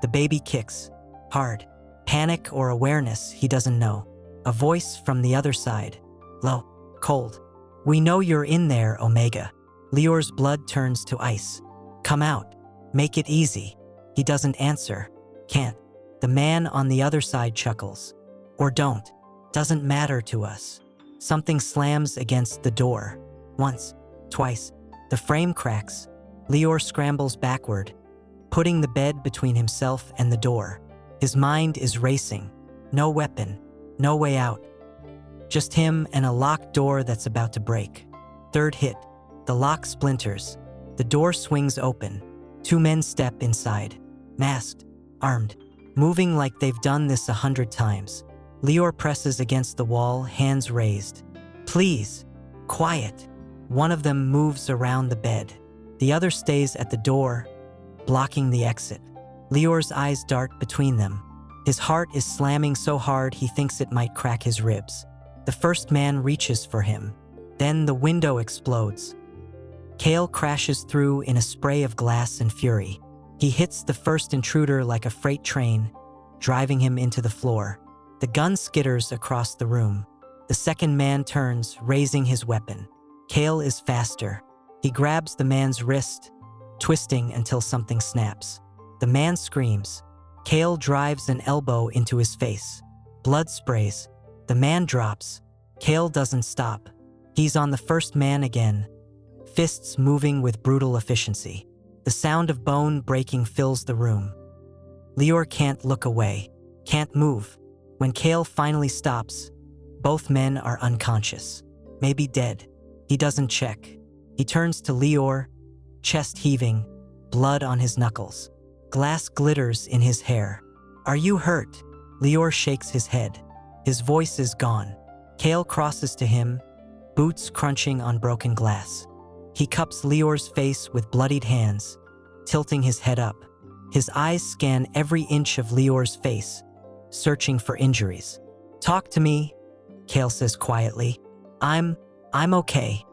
The baby kicks. Hard. Panic or awareness, he doesn't know. A voice from the other side. Low. Cold. We know you're in there, Omega. Lior's blood turns to ice. Come out. Make it easy. He doesn't answer. Can't. The man on the other side chuckles. Or don't. Doesn't matter to us. Something slams against the door. Once, twice. The frame cracks. Lior scrambles backward, putting the bed between himself and the door. His mind is racing. No weapon, no way out. Just him and a locked door that's about to break. Third hit. The lock splinters. The door swings open. Two men step inside. Masked, armed, moving like they've done this 100 times. Lior presses against the wall, hands raised. Please, quiet. One of them moves around the bed. The other stays at the door, blocking the exit. Lior's eyes dart between them. His heart is slamming so hard he thinks it might crack his ribs. The first man reaches for him. Then the window explodes. Kael crashes through in a spray of glass and fury. He hits the first intruder like a freight train, driving him into the floor. The gun skitters across the room. The second man turns, raising his weapon. Kael is faster. He grabs the man's wrist, twisting until something snaps. The man screams. Kael drives an elbow into his face. Blood sprays. The man drops. Kael doesn't stop. He's on the first man again, fists moving with brutal efficiency. The sound of bone breaking fills the room. Lior can't look away, can't move. When Kael finally stops, both men are unconscious, maybe dead. He doesn't check. He turns to Lior, chest heaving, blood on his knuckles. Glass glitters in his hair. Are you hurt? Lior shakes his head. His voice is gone. Kael crosses to him, boots crunching on broken glass. He cups Lior's face with bloodied hands, tilting his head up. His eyes scan every inch of Lior's face, searching for injuries. Talk to me, Kael says quietly. I'm okay.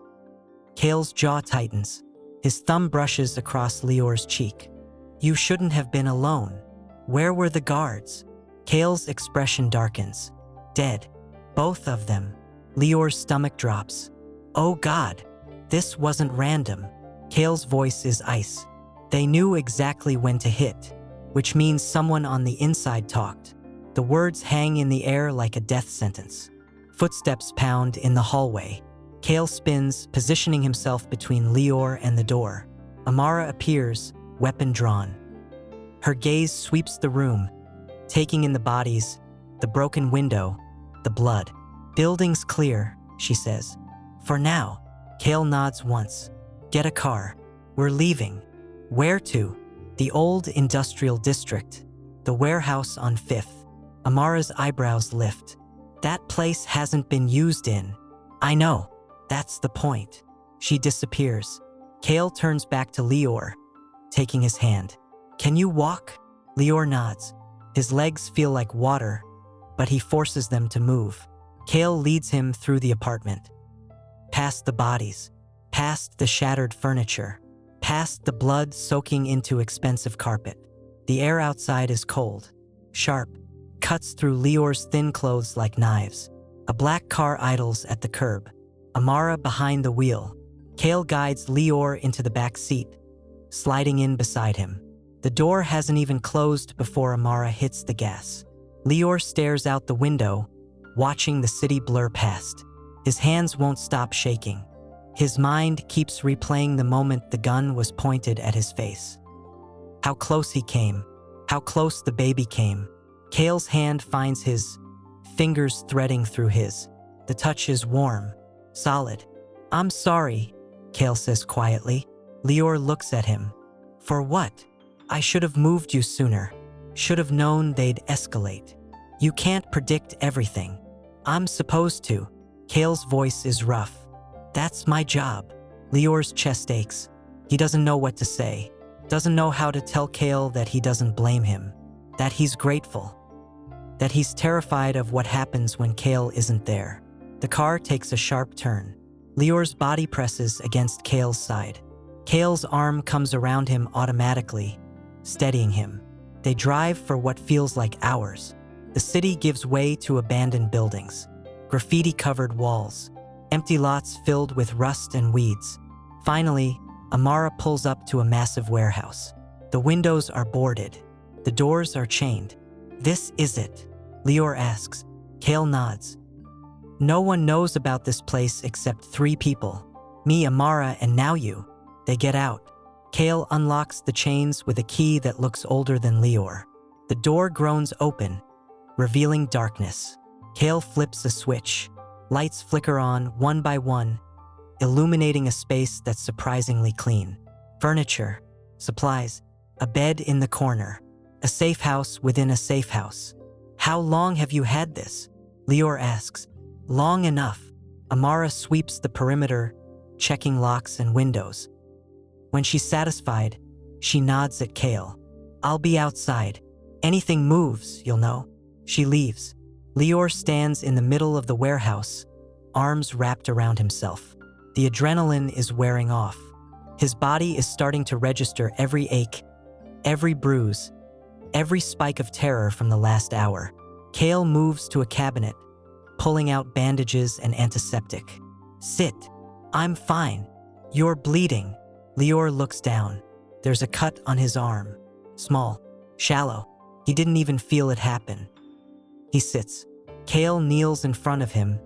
Kael's jaw tightens. His thumb brushes across Lior's cheek. You shouldn't have been alone. Where were the guards? Kael's expression darkens. Dead. Both of them. Lior's stomach drops. Oh God, this wasn't random. Kael's voice is ice. They knew exactly when to hit, which means someone on the inside talked. The words hang in the air like a death sentence. Footsteps pound in the hallway. Kael spins, positioning himself between Lior and the door. Amara appears, weapon drawn. Her gaze sweeps the room, taking in the bodies, the broken window, the blood. Building's clear, she says. For now. Kael nods once. Get a car. We're leaving. Where to? The old industrial district. The warehouse on 5th. Amara's eyebrows lift. That place hasn't been used in. I know. That's the point. She disappears. Kael turns back to Lior, taking his hand. Can you walk? Lior nods. His legs feel like water, but he forces them to move. Kael leads him through the apartment. Past the bodies, past the shattered furniture, past the blood soaking into expensive carpet. The air outside is cold, sharp, cuts through Lior's thin clothes like knives. A black car idles at the curb. Amara behind the wheel. Kael guides Lior into the back seat, sliding in beside him. The door hasn't even closed before Amara hits the gas. Lior stares out the window, watching the city blur past. His hands won't stop shaking. His mind keeps replaying the moment the gun was pointed at his face. How close he came. How close the baby came. Kael's hand finds his, fingers threading through his. The touch is warm, solid. I'm sorry, Kael says quietly. Lior looks at him. For what? I should have moved you sooner. Should have known they'd escalate. You can't predict everything. I'm supposed to. Kael's voice is rough. That's my job. Lior's chest aches. He doesn't know what to say. Doesn't know how to tell Kael that he doesn't blame him. That he's grateful. That he's terrified of what happens when Kael isn't there. The car takes a sharp turn. Lior's body presses against Kael's side. Kael's arm comes around him automatically, steadying him. They drive for what feels like hours. The city gives way to abandoned buildings. Graffiti-covered walls. Empty lots filled with rust and weeds. Finally, Amara pulls up to a massive warehouse. The windows are boarded. The doors are chained. This is it? Lior asks. Kael nods. No one knows about this place except 3 people. Me, Amara, and now you. They get out. Kael unlocks the chains with a key that looks older than Lior. The door groans open, revealing darkness. Kael flips a switch. Lights flicker on, one by one, illuminating a space that's surprisingly clean. Furniture, supplies, a bed in the corner, a safe house within a safe house. How long have you had this? Lior asks. Long enough. Amara sweeps the perimeter, checking locks and windows. When she's satisfied, she nods at Kael. I'll be outside. Anything moves, you'll know. She leaves. Lior stands in the middle of the warehouse, arms wrapped around himself. The adrenaline is wearing off. His body is starting to register every ache, every bruise, every spike of terror from the last hour. Kael moves to a cabinet, pulling out bandages and antiseptic. Sit. I'm fine. You're bleeding. Lior looks down. There's a cut on his arm. Small, shallow. He didn't even feel it happen. He sits. Kael kneels in front of him,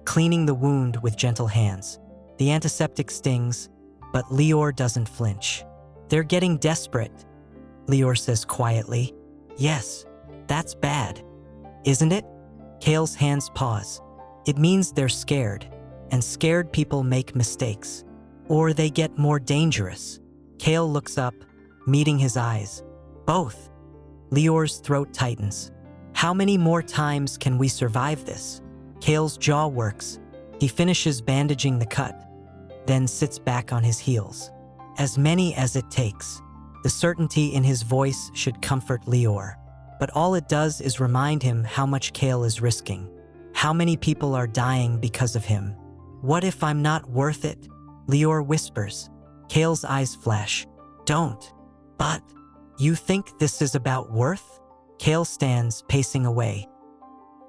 cleaning the wound with gentle hands. The antiseptic stings, but Lior doesn't flinch. They're getting desperate, Lior says quietly. Yes, that's bad. Isn't it? Kael's hands pause. It means they're scared, and scared people make mistakes. Or they get more dangerous. Kael looks up, meeting his eyes. Both. Lior's throat tightens. How many more times can we survive this? Kael's jaw works. He finishes bandaging the cut, then sits back on his heels. As many as it takes. The certainty in his voice should comfort Lior. But all it does is remind him how much Kael is risking. How many people are dying because of him. What if I'm not worth it? Lior whispers. Kael's eyes flash. Don't. But, you think this is about worth? Kael stands, pacing away.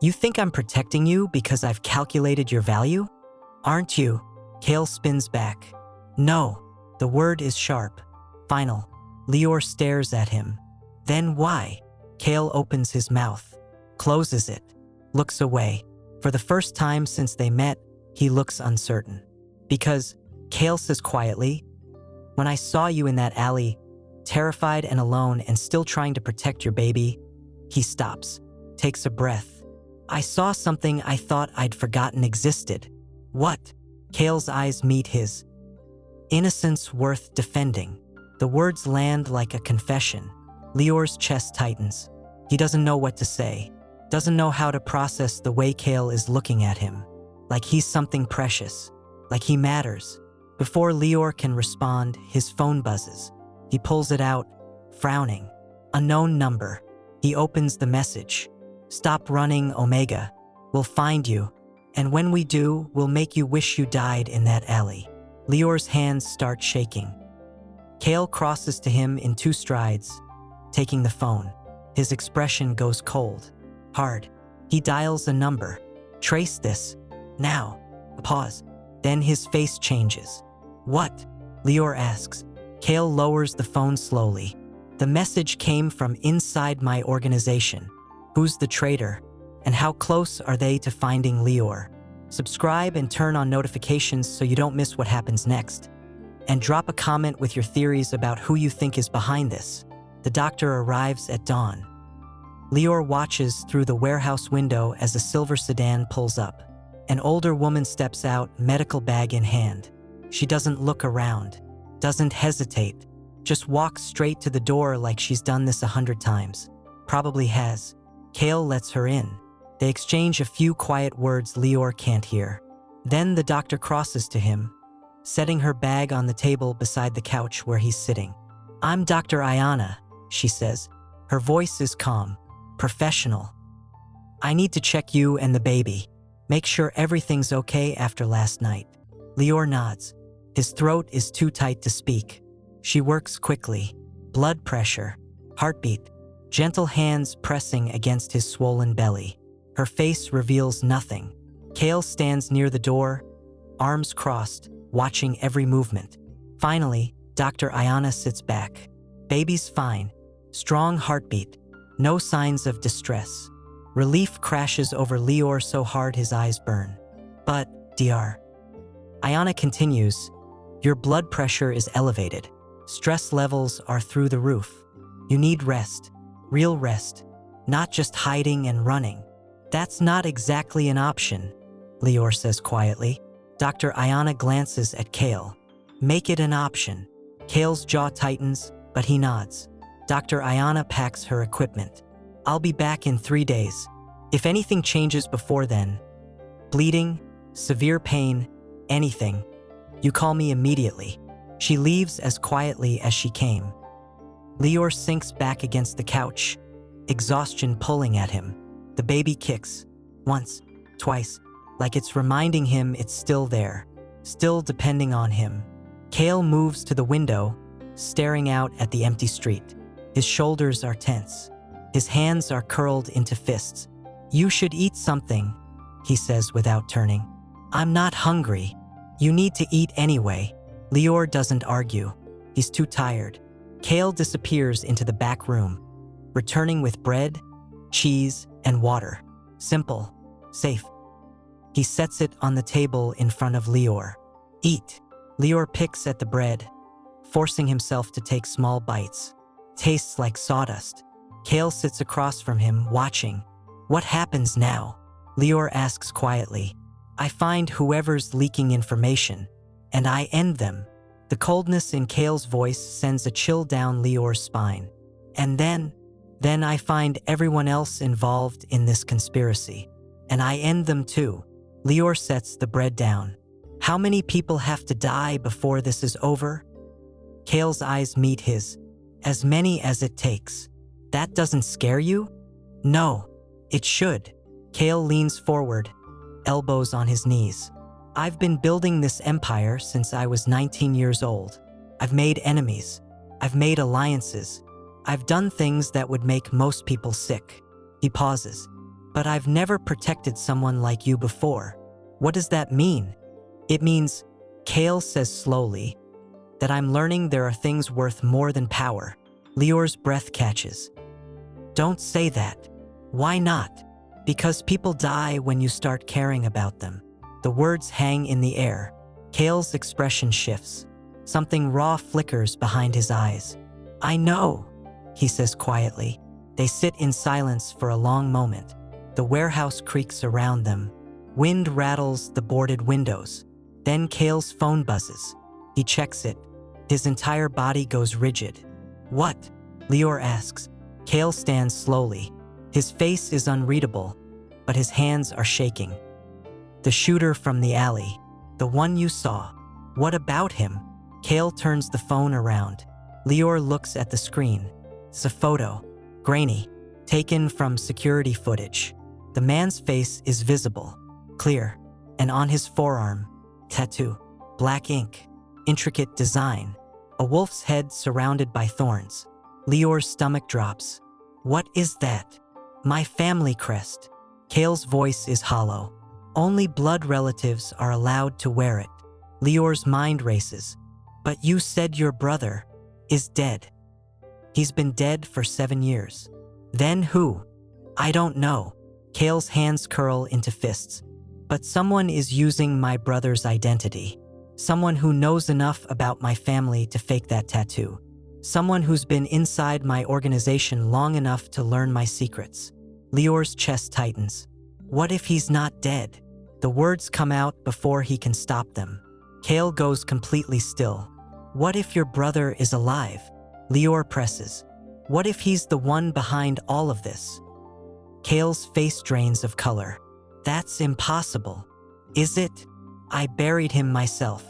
You think I'm protecting you because I've calculated your value? Aren't you? Kael spins back. No. The word is sharp. Final. Lior stares at him. Then why? Kael opens his mouth, closes it, looks away. For the first time since they met, he looks uncertain. Because, Kael says quietly, when I saw you in that alley, terrified and alone and still trying to protect your baby, he stops, takes a breath. I saw something I thought I'd forgotten existed. What? Kael's eyes meet his. Innocence worth defending. The words land like a confession. Lior's chest tightens. He doesn't know what to say. Doesn't know how to process the way Kael is looking at him. Like he's something precious. Like he matters. Before Lior can respond, his phone buzzes. He pulls it out, frowning. Unknown number. He opens the message. Stop running, Omega. We'll find you. And when we do, we'll make you wish you died in that alley. Lior's hands start shaking. Kael crosses to him in 2 strides, taking the phone. His expression goes cold, hard. He dials a number. Trace this. Now. A pause. Then his face changes. What? Lior asks. Kael lowers the phone slowly. The message came from inside my organization. Who's the traitor? And how close are they to finding Lior? Subscribe and turn on notifications so you don't miss what happens next. And drop a comment with your theories about who you think is behind this. The doctor arrives at dawn. Lior watches through the warehouse window as a silver sedan pulls up. An older woman steps out, medical bag in hand. She doesn't look around, doesn't hesitate, just walks straight to the door like she's done this 100 times. Probably has. Kael lets her in. They exchange a few quiet words Lior can't hear. Then the doctor crosses to him, setting her bag on the table beside the couch where he's sitting. I'm Dr. Ayanna, she says. Her voice is calm, professional. I need to check you and the baby. Make sure everything's okay after last night. Lior nods. His throat is too tight to speak. She works quickly. Blood pressure, heartbeat, gentle hands pressing against his swollen belly. Her face reveals nothing. Kael stands near the door, arms crossed, watching every movement. Finally, Dr. Ayanna sits back. Baby's fine. Strong heartbeat. No signs of distress. Relief crashes over Lior so hard his eyes burn. But, Dr. Ayanna continues, Your blood pressure is elevated. Stress levels are through the roof. You need rest, real rest, not just hiding and running. That's not exactly an option, Lior says quietly. Dr. Ayanna glances at Kael. Make it an option. Kael's jaw tightens, but he nods. Dr. Ayanna packs her equipment. I'll be back in 3 days. If anything changes before then, bleeding, severe pain, anything, you call me immediately. She leaves as quietly as she came. Lior sinks back against the couch, exhaustion pulling at him. The baby kicks, once, twice, like it's reminding him it's still there, still depending on him. Kael moves to the window, staring out at the empty street. His shoulders are tense. His hands are curled into fists. You should eat something, he says without turning. I'm not hungry. You need to eat anyway. Lior doesn't argue. He's too tired. Kael disappears into the back room, returning with bread, cheese, and water. Simple, safe. He sets it on the table in front of Lior. Eat. Lior picks at the bread, forcing himself to take small bites. Tastes like sawdust. Kael sits across from him, watching. What happens now? Lior asks quietly. I find whoever's leaking information, and I end them. The coldness in Kael's voice sends a chill down Lior's spine. And then I find everyone else involved in this conspiracy. And I end them too. Lior sets the bread down. How many people have to die before this is over? Kael's eyes meet his. As many as it takes. That doesn't scare you? No, it should. Kael leans forward, elbows on his knees. I've been building this empire since I was 19 years old. I've made enemies. I've made alliances. I've done things that would make most people sick. He pauses. But I've never protected someone like you before. What does that mean? It means, Kael says slowly, that I'm learning there are things worth more than power. Lior's breath catches. Don't say that. Why not? Because people die when you start caring about them. The words hang in the air. Kael's expression shifts. Something raw flickers behind his eyes. I know, he says quietly. They sit in silence for a long moment. The warehouse creaks around them. Wind rattles the boarded windows. Then Kael's phone buzzes. He checks it. His entire body goes rigid. What? Lior asks. Kael stands slowly. His face is unreadable, but his hands are shaking. The shooter from the alley. The one you saw. What about him? Kael turns the phone around. Lior looks at the screen. It's a photo. Grainy. Taken from security footage. The man's face is visible. Clear. And on his forearm, tattoo. Black ink. Intricate design. A wolf's head surrounded by thorns. Lior's stomach drops. What is that? My family crest. Kael's voice is hollow. Only blood relatives are allowed to wear it. Lior's mind races. But you said your brother is dead. He's been dead for 7 years. Then who? I don't know. Kael's hands curl into fists. But someone is using my brother's identity. Someone who knows enough about my family to fake that tattoo. Someone who's been inside my organization long enough to learn my secrets. Lior's chest tightens. What if he's not dead? The words come out before he can stop them. Kael goes completely still. What if your brother is alive? Lior presses. What if he's the one behind all of this? Kael's face drains of color. That's impossible. Is it? I buried him myself.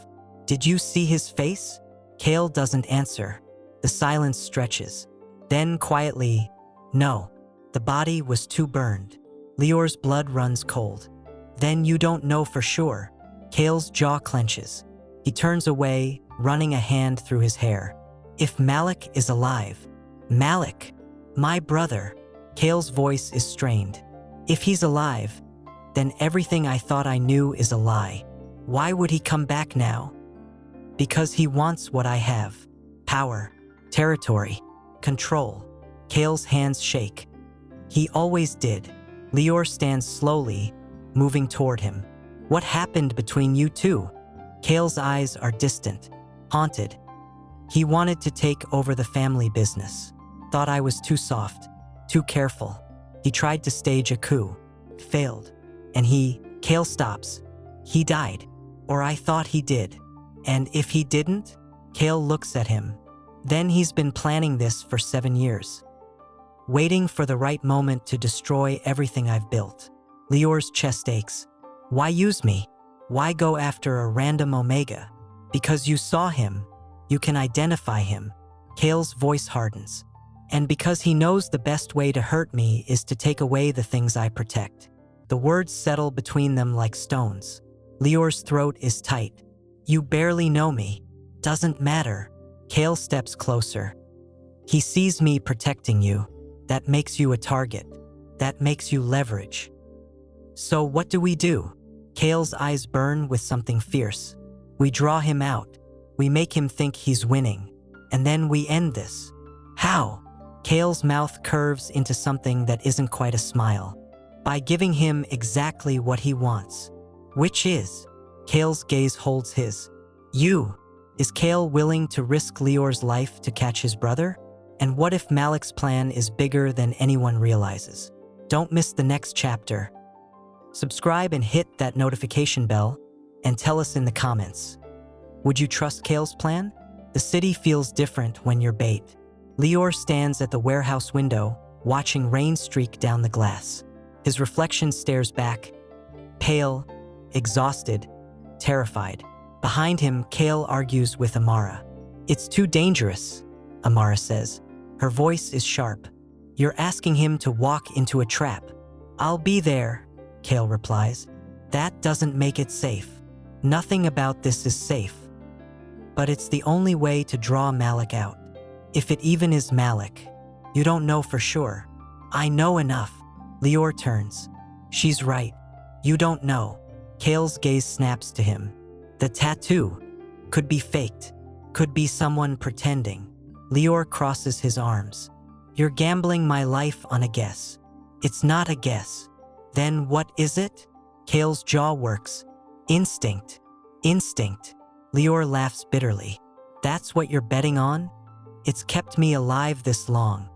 Did you see his face? Kael doesn't answer. The silence stretches. Then quietly, no. The body was too burned. Lior's blood runs cold. Then you don't know for sure. Kael's jaw clenches. He turns away, running a hand through his hair. If Malik is alive. Malik, my brother. Kael's voice is strained. If he's alive, then everything I thought I knew is a lie. Why would he come back now? Because he wants what I have. Power, territory, control. Kael's hands shake. He always did. Lior stands slowly, moving toward him. What happened between you two? Kael's eyes are distant. Haunted. He wanted to take over the family business. Thought I was too soft, too careful. He tried to stage a coup. Failed. And Kael stops. He died. Or I thought he did. And if he didn't? Kael looks at him. Then he's been planning this for 7 years. Waiting for the right moment to destroy everything I've built. Lior's chest aches. Why use me? Why go after a random Omega? Because you saw him. You can identify him. Kael's voice hardens. And because he knows the best way to hurt me is to take away the things I protect. The words settle between them like stones. Lior's throat is tight. You barely know me. Doesn't matter. Kael steps closer. He sees me protecting you. That makes you a target. That makes you leverage. So what do? Kael's eyes burn with something fierce. We draw him out. We make him think he's winning. And then we end this. How? Kael's mouth curves into something that isn't quite a smile. By giving him exactly what he wants. Which is? Kael's gaze holds his. You. Is Kael willing to risk Lior's life to catch his brother? And what if Malik's plan is bigger than anyone realizes? Don't miss the next chapter. Subscribe and hit that notification bell, and tell us in the comments. Would you trust Kael's plan? The city feels different when you're bait. Lior stands at the warehouse window, watching rain streak down the glass. His reflection stares back, pale, exhausted, terrified. Behind him, Kael argues with Amara. It's too dangerous, Amara says. Her voice is sharp. You're asking him to walk into a trap. I'll be there, Kael replies. That doesn't make it safe. Nothing about this is safe. But it's the only way to draw Malik out. If it even is Malik. You don't know for sure. I know enough. Lior turns. She's right. You don't know. Kael's gaze snaps to him. The tattoo could be faked. Could be someone pretending. Lior crosses his arms. You're gambling my life on a guess. It's not a guess. Then what is it? Kael's jaw works. Instinct. Instinct. Lior laughs bitterly. That's what you're betting on? It's kept me alive this long.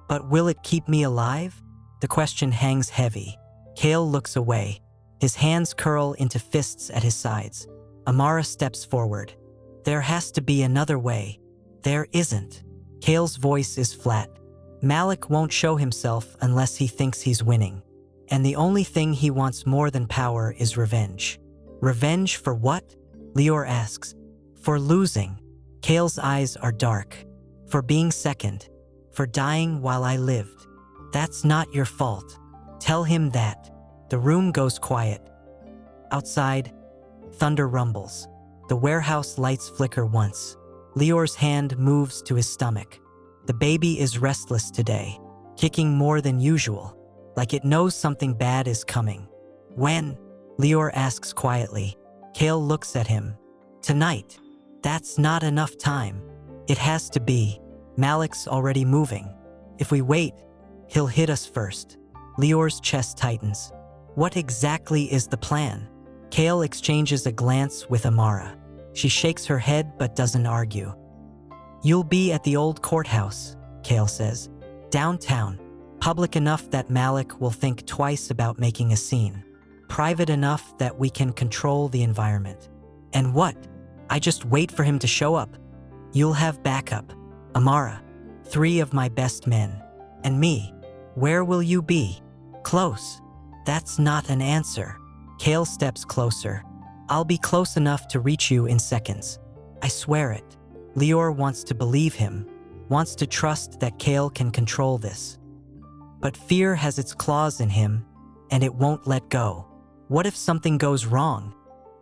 But will it keep me alive? The question hangs heavy. Kael looks away. His hands curl into fists at his sides. Amara steps forward. There has to be another way. There isn't. Kael's voice is flat. Malik won't show himself unless he thinks he's winning. And the only thing he wants more than power is revenge. Revenge for what? Lior asks. For losing. Kael's eyes are dark. For being second. For dying while I lived. That's not your fault. Tell him that. The room goes quiet. Outside, thunder rumbles. The warehouse lights flicker once. Lior's hand moves to his stomach. The baby is restless today, kicking more than usual, like it knows something bad is coming. When? Lior asks quietly. Kael looks at him. Tonight. That's not enough time. It has to be. Malik's already moving. If we wait, he'll hit us first. Lior's chest tightens. What exactly is the plan? Kael exchanges a glance with Amara. She shakes her head but doesn't argue. You'll be at the old courthouse, Kael says. Downtown. Public enough that Malik will think twice about making a scene. Private enough that we can control the environment. And what? I just wait for him to show up. You'll have backup. Amara. 3 of my best men. And me. Where will you be? Close. That's not an answer. Kael steps closer. I'll be close enough to reach you in seconds. I swear it. Lior wants to believe him, wants to trust that Kael can control this. But fear has its claws in him, and it won't let go. What if something goes wrong?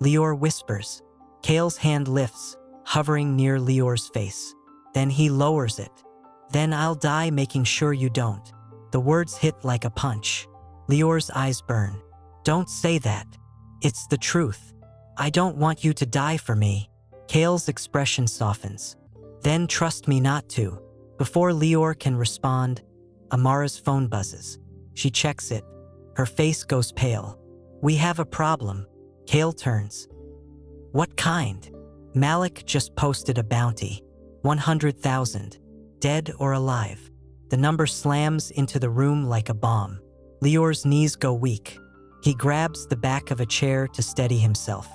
Lior whispers. Kael's hand lifts, hovering near Lior's face. Then he lowers it. Then I'll die making sure you don't. The words hit like a punch. Lior's eyes burn. Don't say that. It's the truth. I don't want you to die for me. Kael's expression softens. Then trust me not to. Before Lior can respond, Amara's phone buzzes. She checks it. Her face goes pale. We have a problem. Kael turns. What kind? Malik just posted a bounty. 100,000. Dead or alive. The number slams into the room like a bomb. Lior's knees go weak. He grabs the back of a chair to steady himself.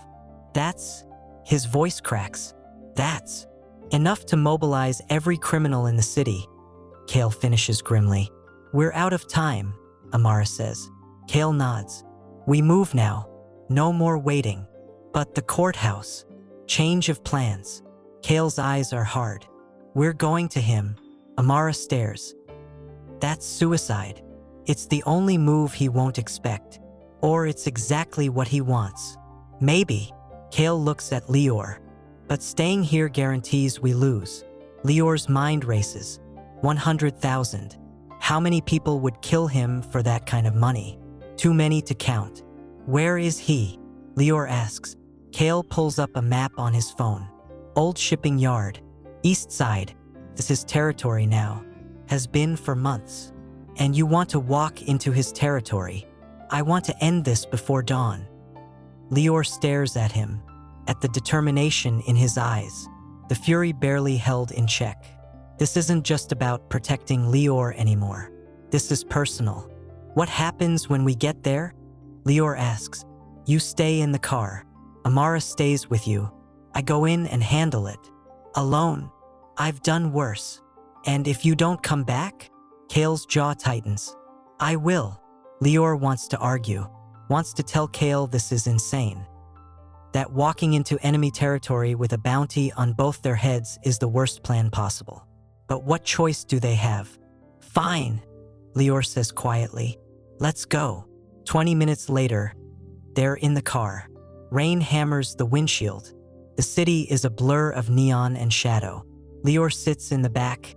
That's... His voice cracks. That's... enough to mobilize every criminal in the city. Kael finishes grimly. We're out of time, Amara says. Kael nods. We move now. No more waiting. But the courthouse. Change of plans. Kael's eyes are hard. We're going to him. Amara stares. That's suicide. It's the only move he won't expect. Or it's exactly what he wants. Maybe. Kael looks at Lior. But staying here guarantees we lose. Lior's mind races. 100,000. How many people would kill him for that kind of money? Too many to count. Where is he? Lior asks. Kael pulls up a map on his phone. Old shipping yard. East side. This is his territory now. Has been for months. And you want to walk into his territory. I want to end this before dawn. Lior stares at him. At the determination in his eyes. The fury barely held in check. This isn't just about protecting Lior anymore. This is personal. What happens when we get there? Lior asks. You stay in the car. Amara stays with you. I go in and handle it. Alone. I've done worse. And if you don't come back? Kael's jaw tightens. I will. Lior wants to argue. Wants to tell Kael this is insane. That walking into enemy territory with a bounty on both their heads is the worst plan possible. But what choice do they have? Fine, Lior says quietly. Let's go. 20 minutes later, they're in the car. Rain hammers the windshield. The city is a blur of neon and shadow. Lior sits in the back,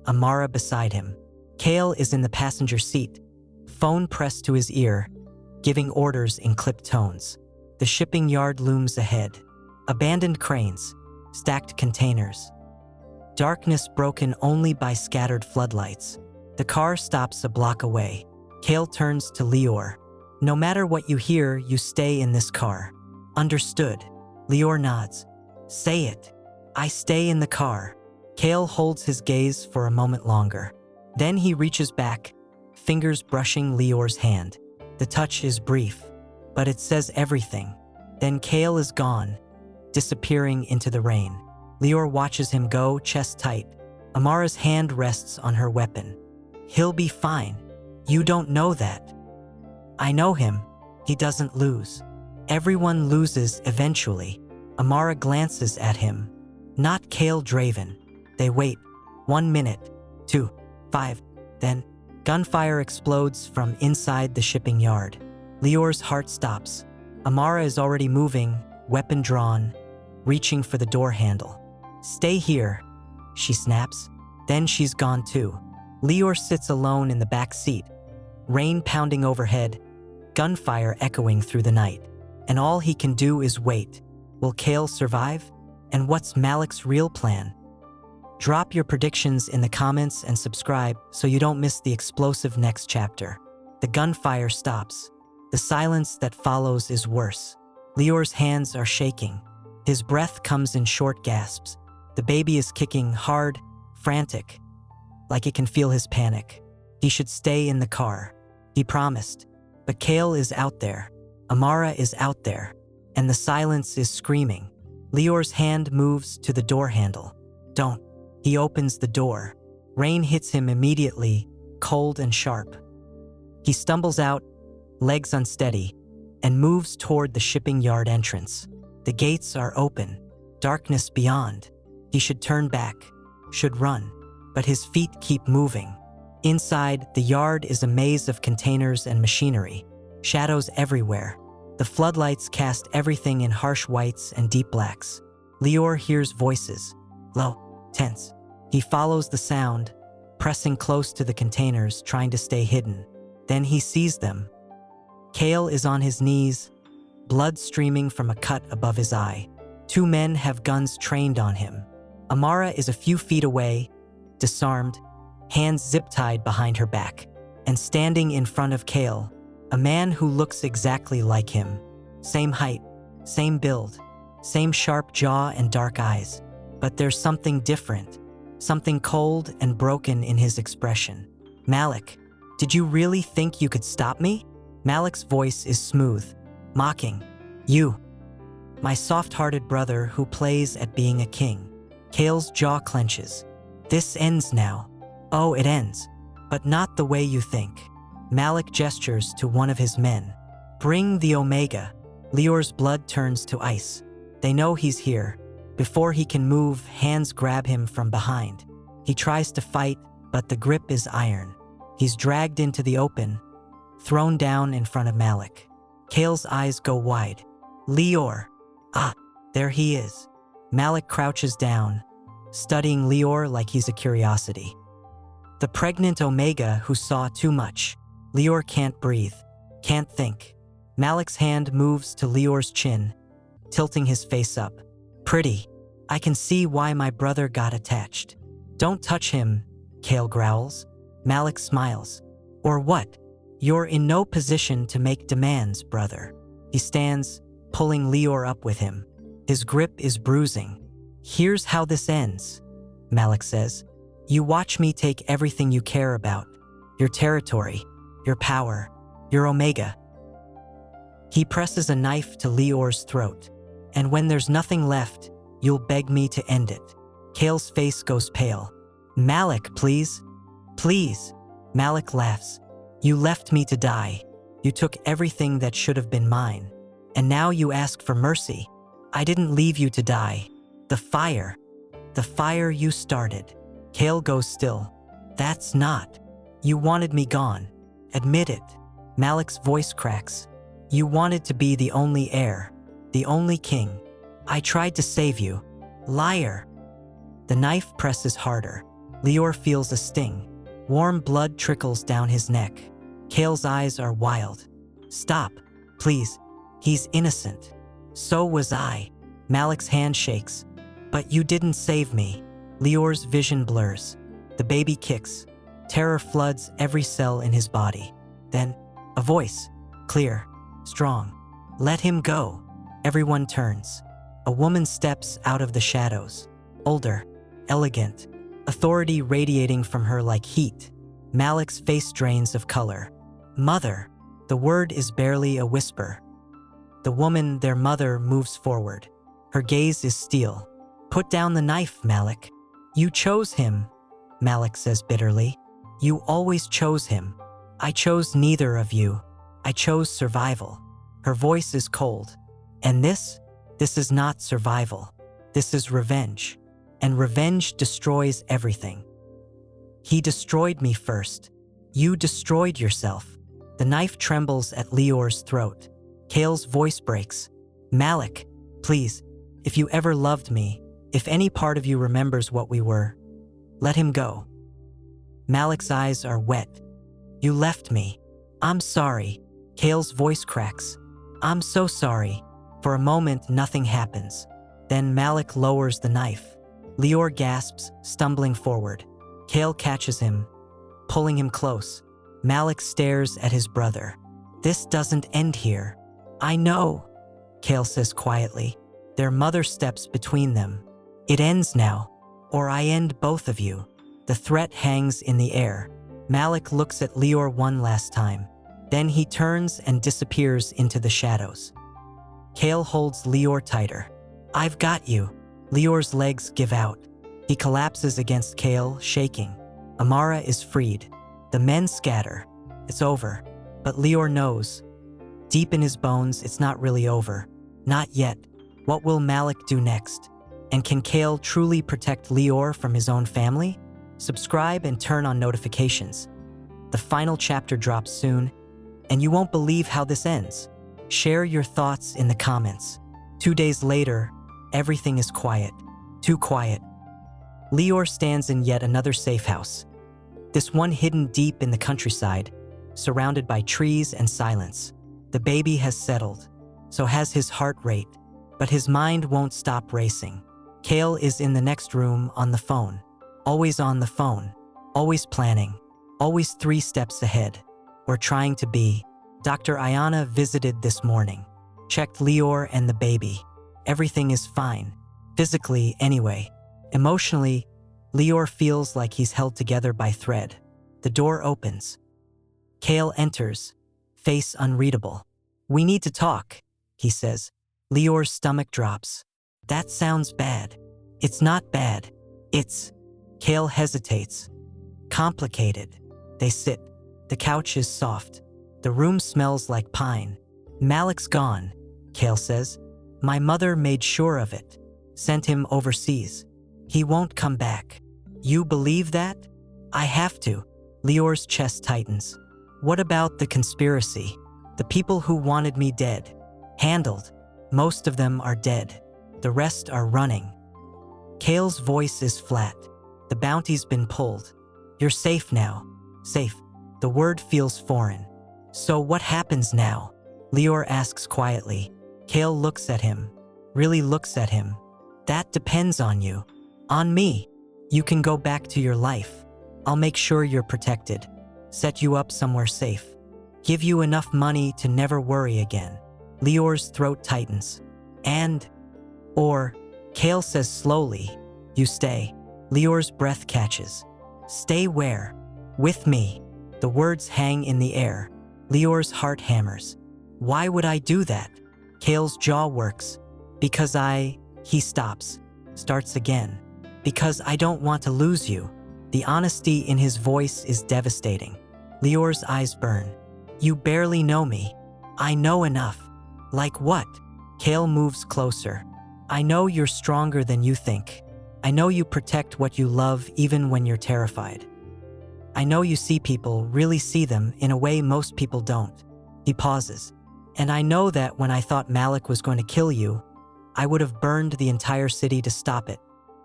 Amara beside him. Kael is in the passenger seat, phone pressed to his ear, giving orders in clipped tones. The shipping yard looms ahead. Abandoned cranes, stacked containers. Darkness broken only by scattered floodlights. The car stops a block away. Kael turns to Lior. No matter what you hear, you stay in this car. Understood. Lior nods. Say it. I stay in the car. Kael holds his gaze for a moment longer. Then he reaches back, fingers brushing Lior's hand. The touch is brief, but it says everything. Then Kael is gone, disappearing into the rain. Lior watches him go, chest tight. Amara's hand rests on her weapon. He'll be fine. You don't know that. I know him. He doesn't lose. Everyone loses eventually. Amara glances at him. Not Kael Draven. They wait. 1 minute. 2. 5. Then, gunfire explodes from inside the shipping yard. Lior's heart stops. Amara is already moving, weapon drawn, reaching for the door handle. Stay here, she snaps. Then she's gone too. Lior sits alone in the back seat, rain pounding overhead, gunfire echoing through the night. And all he can do is wait. Will Kael survive? And what's Malik's real plan? Drop your predictions in the comments and subscribe so you don't miss the explosive next chapter. The gunfire stops. The silence that follows is worse. Lior's hands are shaking. His breath comes in short gasps. The baby is kicking hard, frantic, like it can feel his panic. He should stay in the car. He promised. But Kael is out there. Amara is out there. And the silence is screaming. Lior's hand moves to the door handle. Don't. He opens the door. Rain hits him immediately, cold and sharp. He stumbles out, legs unsteady, and moves toward the shipping yard entrance. The gates are open, darkness beyond. He should turn back, should run, but his feet keep moving. Inside, the yard is a maze of containers and machinery, shadows everywhere. The floodlights cast everything in harsh whites and deep blacks. Lior hears voices, low, tense. He follows the sound, pressing close to the containers, trying to stay hidden. Then he sees them. Kael is on his knees, blood streaming from a cut above his eye. 2 men have guns trained on him. Amara is a few feet away, disarmed, hands zip-tied behind her back. And standing in front of Kael, a man who looks exactly like him. Same height, same build, Same sharp jaw and dark eyes. But there's something different. Something cold and broken in his expression. Malik, did you really think you could stop me? Malik's voice is smooth, mocking. You, my soft-hearted brother who plays at being a king. Kael's jaw clenches. This ends now. Oh, it ends. But not the way you think. Malik gestures to one of his men. Bring the Omega. Lior's blood turns to ice. They know he's here. Before he can move, hands grab him from behind. He tries to fight, but the grip is iron. He's dragged into the open, thrown down in front of Malik. Kael's eyes go wide. Lior. Ah, there he is. Malik crouches down, studying Lior like he's a curiosity. The pregnant Omega who saw too much. Lior can't breathe, can't think. Malik's hand moves to Lior's chin, tilting his face up. Pretty. I can see why my brother got attached. Don't touch him, Kael growls. Malik smiles. Or what? You're in no position to make demands, brother. He stands, pulling Lior up with him. His grip is bruising. Here's how this ends, Malik says. You watch me take everything you care about. Your territory, your power, your Omega. He presses a knife to Lior's throat. And when there's nothing left, you'll beg me to end it. Kael's face goes pale. Malik, please. Please. Malik laughs. You left me to die. You took everything that should have been mine. And now you ask for mercy. I didn't leave you to die. The fire you started. Kael goes still. That's not. You wanted me gone. Admit it. Malik's voice cracks. You wanted to be the only heir. The only king. I tried to save you. Liar. The knife presses harder. Lior feels a sting. Warm blood trickles down his neck. Kael's eyes are wild. Stop, please. He's innocent. So was I. Malik's hand shakes. But you didn't save me. Lior's vision blurs. The baby kicks. Terror floods every cell in his body. Then, a voice. Clear. Strong. Let him go. Everyone turns. A woman steps out of the shadows. Older. Elegant. Authority radiating from her like heat. Malik's face drains of color. Mother. The word is barely a whisper. The woman, their mother, moves forward. Her gaze is steel. Put down the knife, Malik. You chose him, Malik says bitterly. You always chose him. I chose neither of you. I chose survival. Her voice is cold. And this is not survival. This is revenge. And revenge destroys everything. He destroyed me first. You destroyed yourself. The knife trembles at Lior's throat. Kael's voice breaks. Malik, please, if you ever loved me, if any part of you remembers what we were, let him go. Malik's eyes are wet. You left me. I'm sorry. Kael's voice cracks. I'm so sorry. For a moment, nothing happens. Then Malik lowers the knife. Lior gasps, stumbling forward. Kael catches him, pulling him close. Malik stares at his brother. This doesn't end here. I know, Kael says quietly. Their mother steps between them. It ends now, or I end both of you. The threat hangs in the air. Malik looks at Lior one last time. Then he turns and disappears into the shadows. Kael holds Lior tighter. I've got you. Lior's legs give out. He collapses against Kael, shaking. Amara is freed. The men scatter. It's over. But Lior knows. Deep in his bones, it's not really over. Not yet. What will Malik do next? And can Kael truly protect Lior from his own family? Subscribe and turn on notifications. The final chapter drops soon, and you won't believe how this ends. Share your thoughts in the comments. 2 days later, everything is quiet. Too quiet. Lior stands in yet another safe house. This one hidden deep in the countryside, surrounded by trees and silence. The baby has settled, so has his heart rate, but his mind won't stop racing. Kael is in the next room on the phone. Always on the phone. Always planning. Always 3 steps ahead. Or trying to be. Dr. Ayanna visited this morning. Checked Lior and the baby. everything is fine. Physically, anyway. Emotionally, Lior feels like he's held together by thread. The door opens. Kael enters, face unreadable. "We need to talk," he says. Lior's stomach drops. "That sounds bad." "It's not bad. It's..." Kael hesitates. "Complicated." They sit. The couch is soft. The room smells like pine. "Malik's gone," Kael says. "My mother made sure of it. Sent him overseas. He won't come back." "You believe that?" "I have to." Lior's chest tightens. "What about the conspiracy? The people who wanted me dead?" "Handled. Most of them are dead. The rest are running." Kael's voice is flat. "The bounty's been pulled. You're safe now." "Safe." The word feels foreign. "So what happens now?" Lior asks quietly. Kael looks at him. Really looks at him. "That depends on you." "On me?" "You can go back to your life. I'll make sure you're protected. Set you up somewhere safe. Give you enough money to never worry again." Lior's throat tightens. Or, Kael says slowly, "You stay." Lior's breath catches. "Stay where?" "With me." The words hang in the air. Lior's heart hammers. "Why would I do that?" Kael's jaw works. "Because He stops. Starts again. "Because I don't want to lose you." The honesty in his voice is devastating. Lior's eyes burn. "You barely know me." "I know enough." "Like what?" Kael moves closer. "I know you're stronger than you think. I know you protect what you love even when you're terrified. I know you see people, really see them, in a way most people don't." He pauses. "And I know that when I thought Malik was going to kill you, I would have burned the entire city to stop it."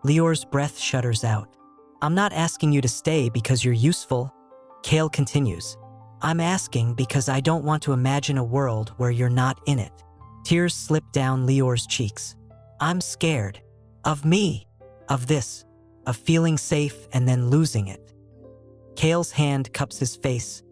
Lior's breath shudders out. "I'm not asking you to stay because you're useful." Kael continues. "I'm asking because I don't want to imagine a world where you're not in it." Tears slip down Lior's cheeks. "I'm scared. Of me. Of this. Of feeling safe and then losing it." Kael's hand cups his face,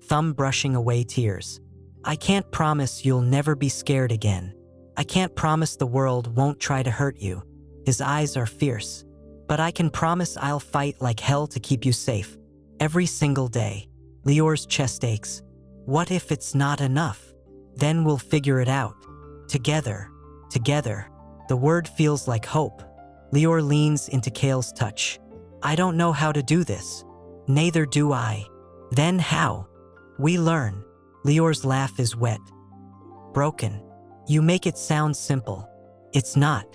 thumb brushing away tears. "I can't promise you'll never be scared again. I can't promise the world won't try to hurt you." His eyes are fierce. "But I can promise I'll fight like hell to keep you safe. Every single day." Lior's chest aches. "What if it's not enough? Then we'll figure it out. Together. Together." The word feels like hope. Lior leans into Kael's touch. "I don't know how to do this." "Neither do I." "Then how?" "We learn." Lior's laugh is wet. "Broken. You make it sound simple." "It's not.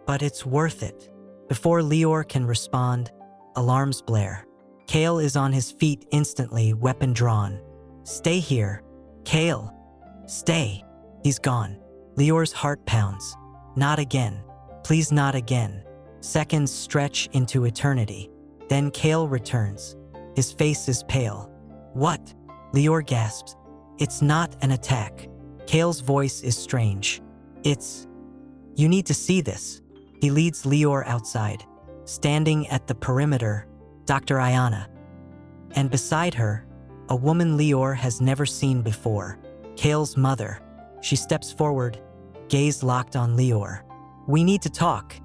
But it's worth it." Before Lior can respond, alarms blare. Kael is on his feet instantly, weapon drawn. "Stay here. Kael. Stay." He's gone. Lior's heart pounds. Not again. Please, not again. Seconds stretch into eternity. Then Kael returns. His face is pale. "What?" Lior gasps. "It's not an attack." Kael's voice is strange. "It's... You need to see this." He leads Lior outside. Standing at the perimeter, Dr. Ayanna. And beside her, a woman Lior has never seen before. Kael's mother. She steps forward, gaze locked on Lior. "We need to talk,"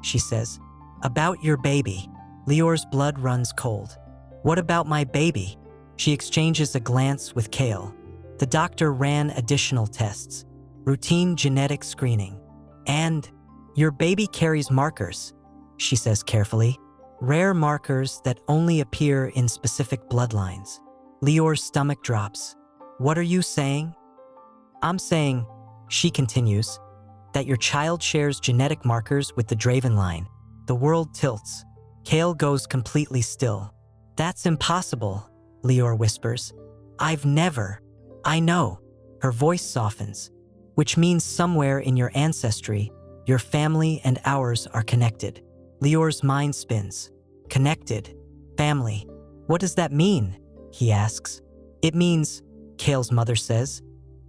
she says. "About your baby." Lior's blood runs cold. "What about my baby?" She exchanges a glance with Kael. The doctor ran additional tests. Routine genetic screening. "And your baby carries markers," she says carefully. "Rare markers that only appear in specific bloodlines." Lior's stomach drops. "What are you saying?" "I'm saying," she continues, "that your child shares genetic markers with the Draven line." The world tilts. Kael goes completely still. "That's impossible," Lior whispers. "I've never..." "I know." Her voice softens. "Which means somewhere in your ancestry, your family and ours are connected." Lior's mind spins. "Connected? Family? What does that mean?" he asks. "It means," Kael's mother says,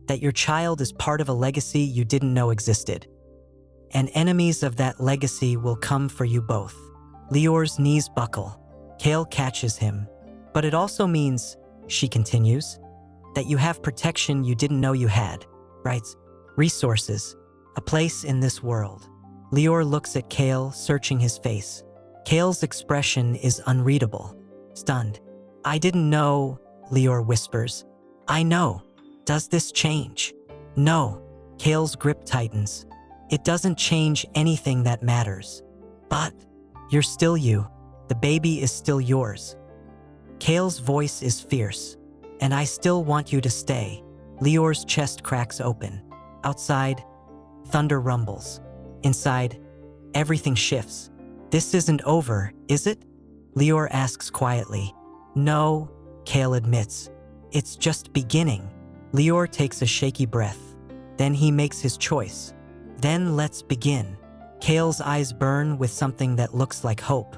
"that your child is part of a legacy you didn't know existed. And enemies of that legacy will come for you both." Lior's knees buckle. Kael catches him. "But it also means," she continues, "that you have protection you didn't know you had, rights, resources, a place in this world." Lior looks at Kael, searching his face. Kael's expression is unreadable. Stunned. I didn't know, Lior whispers. I know. Does this change? No. Kael's grip tightens. It doesn't change anything that matters. But you're still you. The baby is still yours. Kael's voice is fierce. And I still want you to stay. Lior's chest cracks open. Outside, thunder rumbles. Inside, everything shifts. This isn't over, is it? Lior asks quietly. No, Kael admits. It's just beginning. Lior takes a shaky breath. Then he makes his choice. Then let's begin. Kael's eyes burn with something that looks like hope.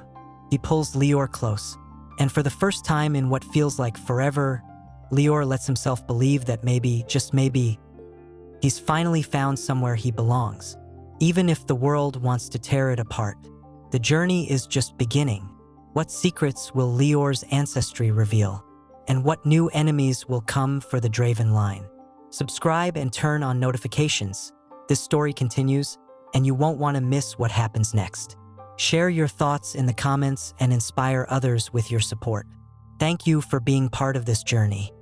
He pulls Lior close. And for the first time in what feels like forever, Lior lets himself believe that maybe, just maybe, he's finally found somewhere he belongs. Even if the world wants to tear it apart, the journey is just beginning. What secrets will Lior's ancestry reveal? And what new enemies will come for the Draven line? Subscribe and turn on notifications. This story continues, and you won't want to miss what happens next. Share your thoughts in the comments and inspire others with your support. Thank you for being part of this journey.